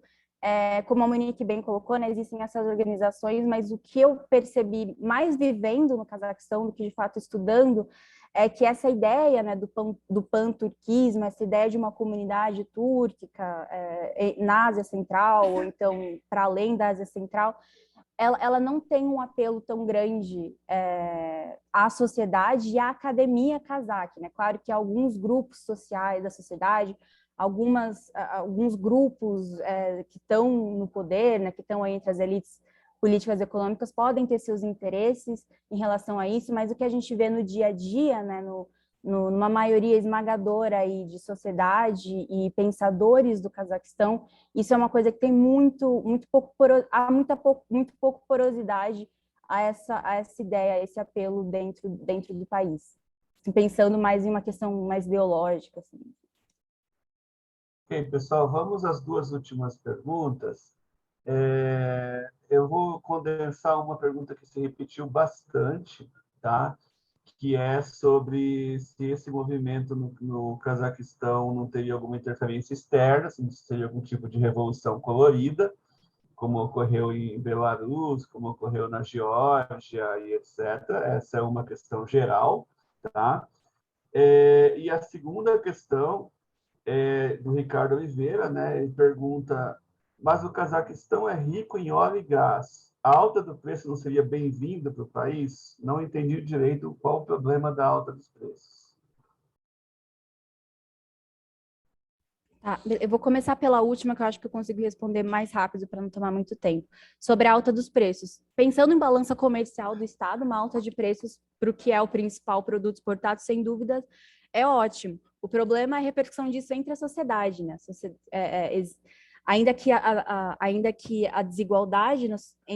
Como a Monique bem colocou, né, existem essas organizações, mas o que eu percebi mais vivendo no Cazaquistão do que de fato estudando é que essa ideia, né, do pan-turquismo, essa ideia de uma comunidade túrquica na Ásia Central, ou então para além da Ásia Central, ela não tem um apelo tão grande à sociedade e à academia cazaque, né? Claro que alguns grupos sociais da sociedade, alguns grupos que estão no poder, né, que estão aí entre as elites políticas e econômicas, podem ter seus interesses em relação a isso, mas o que a gente vê no dia a dia, né, numa maioria esmagadora aí de sociedade e pensadores do Cazaquistão, isso é uma coisa que tem muito pouco porosidade a essa ideia, a esse apelo dentro do país. Pensando mais em uma questão mais ideológica, assim. Ok, pessoal, vamos às 2 últimas perguntas. Eu vou condensar uma pergunta que se repetiu bastante, tá? Que é sobre se esse movimento no Cazaquistão não teria alguma interferência externa, se seria algum tipo de revolução colorida, como ocorreu em Belarus, como ocorreu na Geórgia e etc. Essa é uma questão geral, tá? E a segunda questão do Ricardo Oliveira, né? Ele pergunta: mas o Cazaquistão é rico em óleo e gás. A alta do preço não seria bem-vinda para o país? Não entendi direito qual o problema da alta dos preços. Tá, eu vou começar pela última, que eu acho que eu consigo responder mais rápido para não tomar muito tempo. Sobre a alta dos preços. Pensando em balança comercial do Estado, uma alta de preços para o que é o principal produto exportado, sem dúvida, é ótimo. O problema é a repercussão disso entre a sociedade, né? Ainda que a desigualdade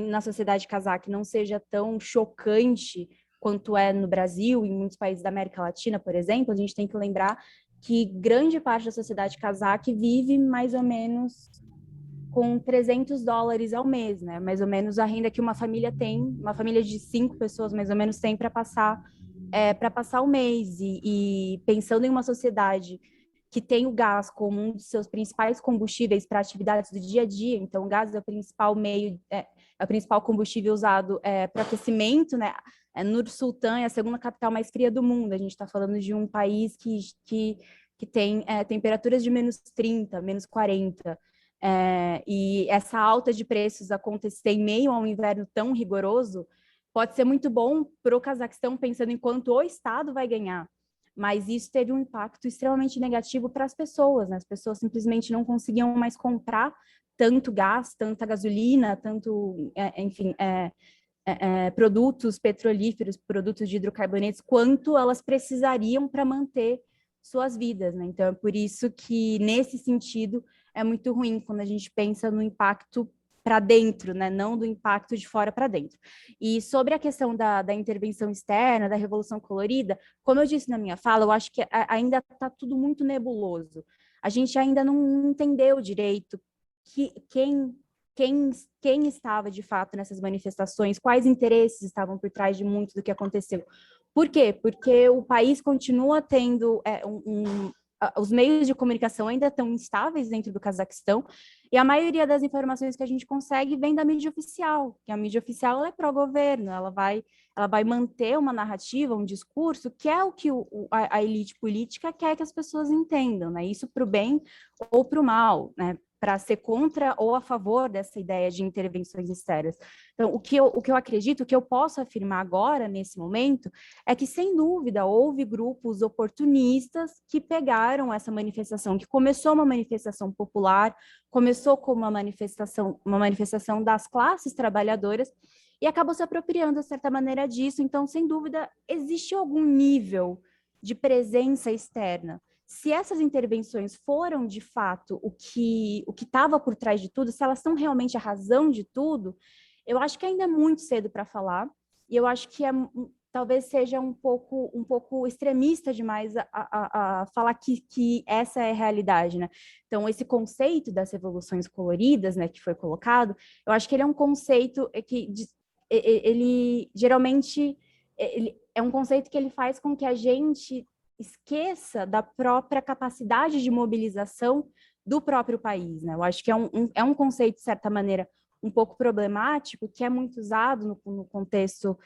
na sociedade cazaque não seja tão chocante quanto é no Brasil e em muitos países da América Latina, por exemplo, a gente tem que lembrar que grande parte da sociedade cazaque vive mais ou menos com $300 ao mês, né? Mais ou menos a renda que uma família de 5 pessoas mais ou menos tem para passar o mês. E pensando em uma sociedade que tem o gás como um dos seus principais combustíveis para atividades do dia a dia, então o gás é o principal o principal combustível usado para aquecimento, né? Nur Sultan é a segunda capital mais fria do mundo. A gente está falando de um país que tem temperaturas de -30, -40. E essa alta de preços acontecer em meio a um inverno tão rigoroso pode ser muito bom para o Cazaquistão, pensando em quanto o Estado vai ganhar. mas isso teve um impacto extremamente negativo para as pessoas, né? As pessoas simplesmente não conseguiam mais comprar tanto gás, tanta gasolina, tanto, enfim, produtos petrolíferos, produtos de hidrocarbonetos, quanto elas precisariam para manter suas vidas, né? Então, é por isso que, nesse sentido, é muito ruim quando a gente pensa no impacto para dentro, né? Não do impacto de fora para dentro. E sobre a questão da intervenção externa, da Revolução Colorida, como eu disse na minha fala, eu acho que ainda está tudo muito nebuloso. A gente ainda não entendeu direito quem estava de fato nessas manifestações, quais interesses estavam por trás de muito do que aconteceu. Por quê? Porque o país continua tendo os meios de comunicação ainda estão instáveis dentro do Cazaquistão, e a maioria das informações que a gente consegue vem da mídia oficial, que a mídia oficial ela é pró-governo, ela vai manter uma narrativa, um discurso, que é o que a elite política quer que as pessoas entendam, né? Isso para o bem ou para o mal, né? Para ser contra ou a favor dessa ideia de intervenções externas. Então, o que eu acredito, o que eu posso afirmar agora, nesse momento, é que, sem dúvida, houve grupos oportunistas que pegaram essa manifestação, que começou uma manifestação popular, começou como uma manifestação das classes trabalhadoras, e acabou se apropriando, de certa maneira, disso. Então, sem dúvida, existe algum nível de presença externa. Se essas intervenções foram, de fato, o que estava por trás de tudo, se elas são realmente a razão de tudo, eu acho que ainda é muito cedo para falar, e eu acho que talvez seja um pouco extremista demais a falar que essa é a realidade, né? Então, esse conceito das revoluções coloridas, né, que foi colocado, eu acho que ele é um conceito que ele geralmente ele é um conceito que ele faz com que a gente esqueça da própria capacidade de mobilização do próprio país, né? Eu acho que é um conceito, de certa maneira, um pouco problemático, que é muito usado no contexto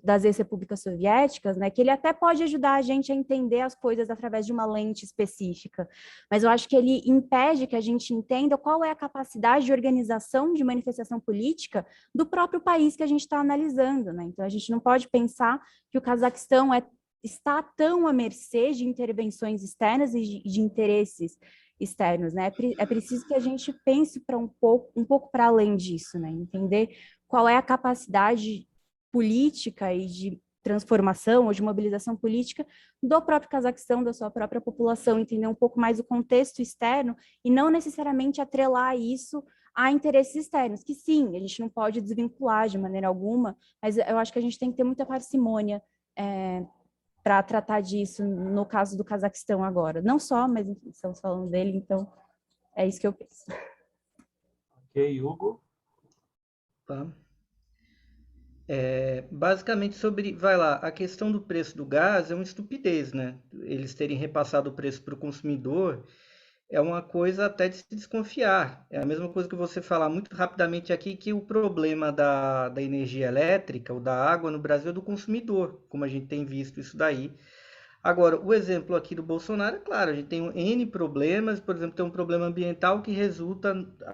das ex-repúblicas soviéticas, né? Que ele até pode ajudar a gente a entender as coisas através de uma lente específica, mas eu acho que ele impede que a gente entenda qual é a capacidade de organização de manifestação política do próprio país que a gente está analisando, né? Então, a gente não pode pensar que o Cazaquistão está tão à mercê de intervenções externas e de interesses externos, né? É preciso que a gente pense um pouco para além disso, né? Entender qual é a capacidade política e de transformação ou de mobilização política do próprio Cazaquistão, da sua própria população, entender um pouco mais o contexto externo e não necessariamente atrelar isso a interesses externos, que sim, a gente não pode desvincular de maneira alguma, mas eu acho que a gente tem que ter muita parcimônia para tratar disso no caso do Cazaquistão agora. Não só, mas enfim, estamos falando dele, então é isso que eu penso. Ok, Hugo? Tá. Basicamente vai lá, a questão do preço do gás é uma estupidez, né? Eles terem repassado o preço para o consumidor é uma coisa até de se desconfiar. É a mesma coisa que você falar muito rapidamente aqui, que o problema da energia elétrica ou da água no Brasil é do consumidor, como a gente tem visto isso daí. Agora, o exemplo aqui do Bolsonaro, é claro, a gente tem N problemas, por exemplo, tem um problema ambiental que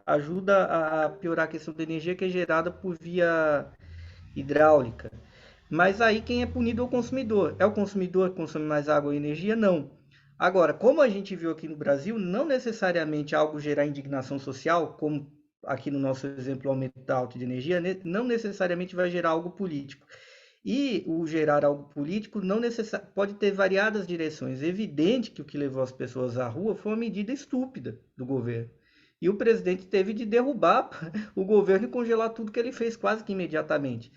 ajuda a piorar a questão da energia que é gerada por via hidráulica. Mas aí quem é punido é o consumidor. É o consumidor que consome mais água e energia? Não. Agora, como a gente viu aqui no Brasil, não necessariamente algo gerar indignação social, como aqui no nosso exemplo o aumento da alta de energia, não necessariamente vai gerar algo político. E o gerar algo político pode ter variadas direções. É evidente que o que levou as pessoas à rua foi uma medida estúpida do governo. E o presidente teve de derrubar o governo e congelar tudo que ele fez quase que imediatamente.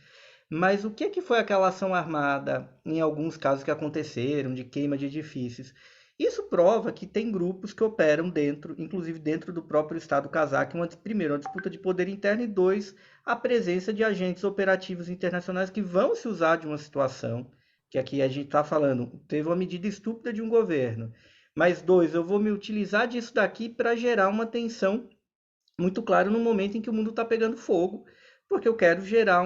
Mas o que foi aquela ação armada, em alguns casos que aconteceram, de queima de edifícios? Isso prova que tem grupos que operam inclusive dentro do próprio Estado cazaque, primeiro, uma disputa de poder interno, e dois, a presença de agentes operativos internacionais que vão se usar de uma situação, que aqui a gente está falando, teve uma medida estúpida de um governo, mas dois, eu vou me utilizar disso daqui para gerar uma tensão muito clara no momento em que o mundo está pegando fogo, porque eu quero gerar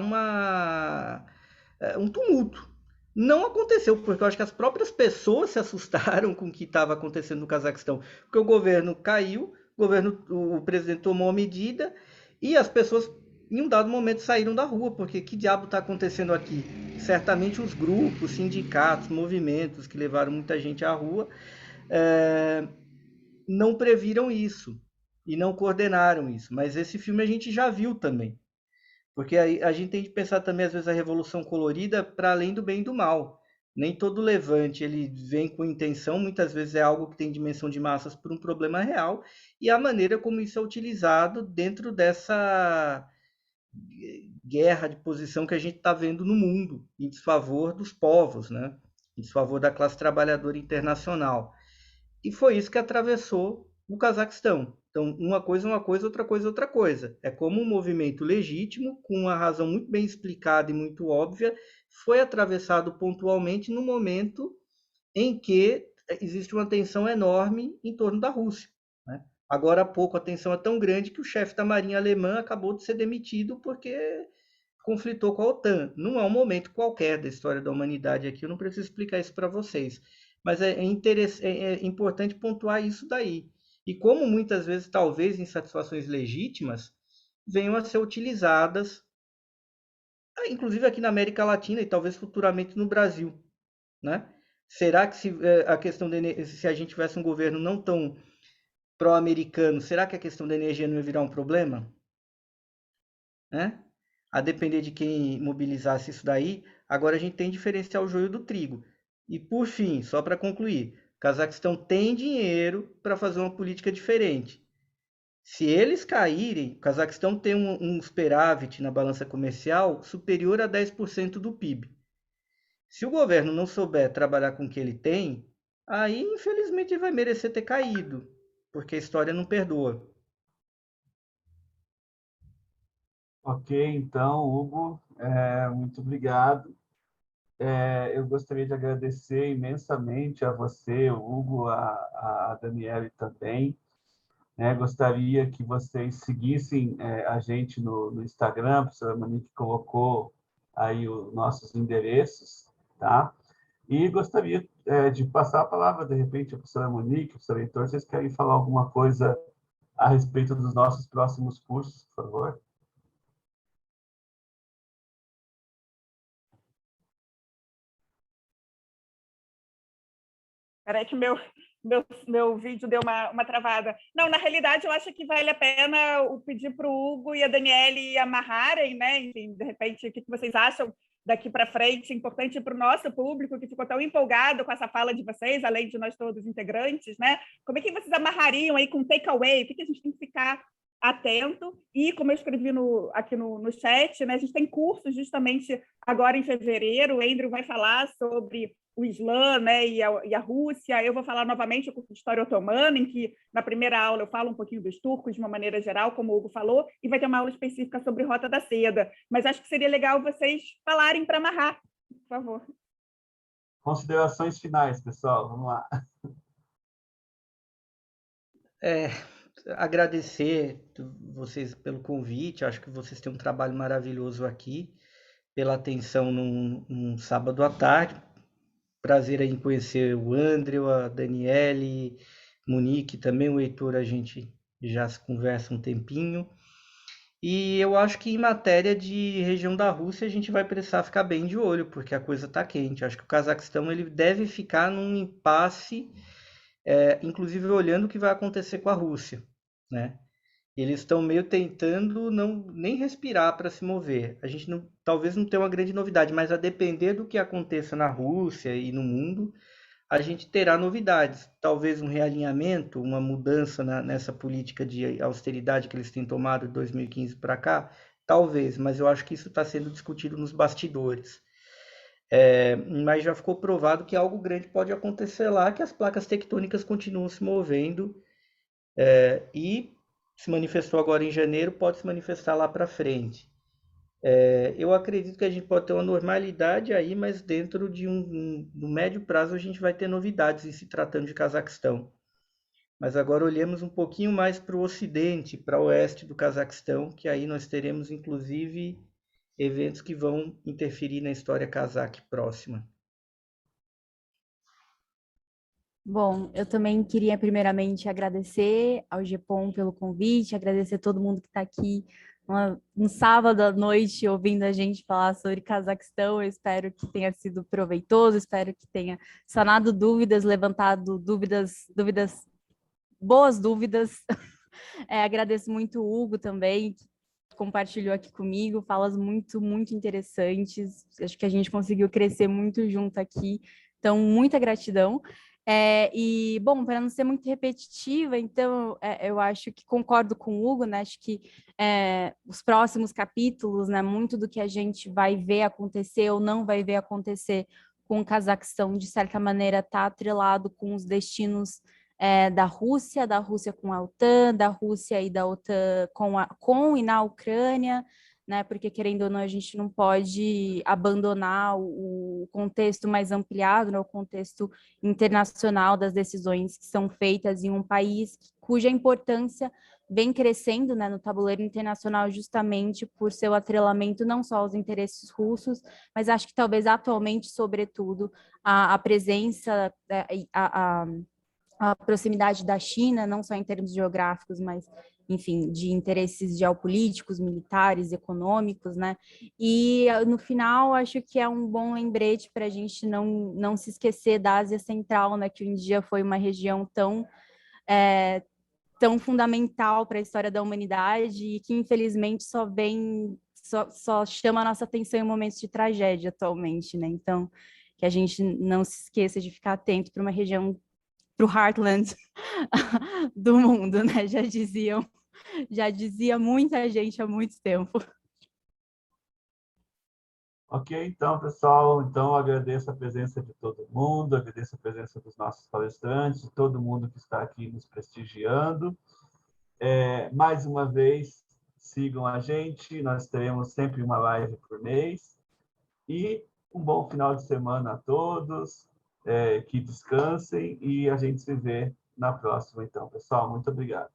um tumulto. Não aconteceu, porque eu acho que as próprias pessoas se assustaram com o que estava acontecendo no Cazaquistão, porque o governo caiu, o presidente tomou uma medida e as pessoas, em um dado momento, saíram da rua, porque que diabo está acontecendo aqui? certamente os grupos, sindicatos, movimentos que levaram muita gente à rua não previram isso e não coordenaram isso. Mas esse filme a gente já viu também. Porque a gente tem que pensar também, às vezes, a Revolução Colorida para além do bem e do mal. Nem todo levante ele vem com intenção, muitas vezes é algo que tem dimensão de massas por um problema real, e a maneira como isso é utilizado dentro dessa guerra de posição que a gente está vendo no mundo, em desfavor dos povos, né? Em desfavor da classe trabalhadora internacional. E foi isso que atravessou o Cazaquistão. Então, uma coisa, outra coisa, outra coisa. É como um movimento legítimo, com uma razão muito bem explicada e muito óbvia, foi atravessado pontualmente no momento em que existe uma tensão enorme em torno da Rússia. Né? Agora há pouco a tensão é tão grande que o chefe da marinha alemã acabou de ser demitido porque conflitou com a OTAN. Não é um momento qualquer da história da humanidade aqui, eu não preciso explicar isso para vocês. Mas é importante pontuar isso daí. E como muitas vezes, talvez, insatisfações legítimas venham a ser utilizadas, inclusive aqui na América Latina e talvez futuramente no Brasil. Né? Será que a questão se a gente tivesse um governo não tão pró-americano, será que a questão da energia não ia virar um problema? Né? A depender de quem mobilizasse isso daí, agora a gente tem que diferenciar o joio do trigo. E por fim, só para concluir, o Cazaquistão tem dinheiro para fazer uma política diferente. Se eles caírem, o Cazaquistão tem um superávit na balança comercial superior a 10% do PIB. Se o governo não souber trabalhar com o que ele tem, aí infelizmente ele vai merecer ter caído, porque a história não perdoa. Ok, então, Hugo, muito obrigado. Eu gostaria de agradecer imensamente a você, Hugo, a Daniele também. Gostaria que vocês seguissem a gente no Instagram, a professora Monique colocou aí os nossos endereços, tá? E gostaria de passar a palavra, de repente, à professora Monique, professor Heitor, vocês querem falar alguma coisa a respeito dos nossos próximos cursos, por favor? Peraí que meu vídeo deu uma travada. Não, na realidade, eu acho que vale a pena pedir para o Hugo e a Daniele amarrarem, né? Enfim, de repente, o que vocês acham daqui para frente? Importante para o nosso público, que ficou tão empolgado com essa fala de vocês, além de nós todos integrantes, né? Como é que vocês amarrariam aí com takeaway? O que a gente tem que ficar atento? E, como eu escrevi aqui no chat, né? A gente tem cursos justamente agora em fevereiro. O Andrew vai falar sobre o Islã, né, e a Rússia. Eu vou falar novamente o curso de História Otomana, em que na primeira aula eu falo um pouquinho dos turcos de uma maneira geral, como o Hugo falou, e vai ter uma aula específica sobre Rota da Seda. Mas acho que seria legal vocês falarem para amarrar, por favor. Considerações finais, pessoal, vamos lá. Agradecer vocês pelo convite, acho que vocês têm um trabalho maravilhoso aqui, pela atenção num sábado à tarde. Prazer em conhecer o Andrew, a Daniele, Monique, também o Heitor, a gente já se conversa um tempinho. E eu acho que em matéria de região da Rússia a gente vai precisar ficar bem de olho, porque a coisa está quente. Acho que o Cazaquistão ele deve ficar num impasse, inclusive olhando o que vai acontecer com a Rússia, né? Eles estão meio tentando nem respirar para se mover. A gente talvez não tenha uma grande novidade, mas a depender do que aconteça na Rússia e no mundo, a gente terá novidades. Talvez um realinhamento, uma mudança nessa política de austeridade que eles têm tomado de 2015 para cá, talvez, mas eu acho que isso está sendo discutido nos bastidores. Mas já ficou provado que algo grande pode acontecer lá, que as placas tectônicas continuam se movendo e se manifestou agora em janeiro, pode se manifestar lá para frente. Eu acredito que a gente pode ter uma normalidade aí, mas dentro de no médio prazo a gente vai ter novidades em se tratando de Cazaquistão. Mas agora olhemos um pouquinho mais para o ocidente, para o oeste do Cazaquistão, que aí nós teremos inclusive eventos que vão interferir na história cazaque próxima. Bom, eu também queria primeiramente agradecer ao GEPOM pelo convite, agradecer a todo mundo que está aqui um sábado à noite ouvindo a gente falar sobre Cazaquistão. Eu espero que tenha sido proveitoso, espero que tenha sanado dúvidas, levantado dúvidas, boas dúvidas. Agradeço muito o Hugo também, que compartilhou aqui comigo, falas muito, muito interessantes. Acho que a gente conseguiu crescer muito junto aqui, então, muita gratidão. E, bom, para não ser muito repetitiva, então, eu acho que concordo com o Hugo, né? Acho que os próximos capítulos, né? Muito do que a gente vai ver acontecer ou não vai ver acontecer com o Cazaquistão, de certa maneira, está atrelado com os destinos da Rússia com a OTAN, da Rússia e da OTAN com e na Ucrânia, né? Porque, querendo ou não, a gente não pode abandonar o contexto mais ampliado, né? O contexto internacional das decisões que são feitas em um país cuja importância vem crescendo, né, no tabuleiro internacional, justamente por seu atrelamento não só aos interesses russos, mas acho que talvez atualmente, sobretudo, a presença, a proximidade da China, não só em termos geográficos, mas, enfim, de interesses geopolíticos, militares, econômicos, né? E, no final, acho que é um bom lembrete para a gente não se esquecer da Ásia Central, né? Que um dia foi uma região tão fundamental para a história da humanidade e que, infelizmente, só chama a nossa atenção em momentos de tragédia atualmente, né? Então, que a gente não se esqueça de ficar atento para uma região, para o heartland do mundo, né? Já dizia muita gente há muito tempo. Ok, então, pessoal, então agradeço a presença de todo mundo, agradeço a presença dos nossos palestrantes, de todo mundo que está aqui nos prestigiando. Mais uma vez, sigam a gente, nós teremos sempre uma live por mês. E um bom final de semana a todos, que descansem e a gente se vê na próxima, então, pessoal. Muito obrigado.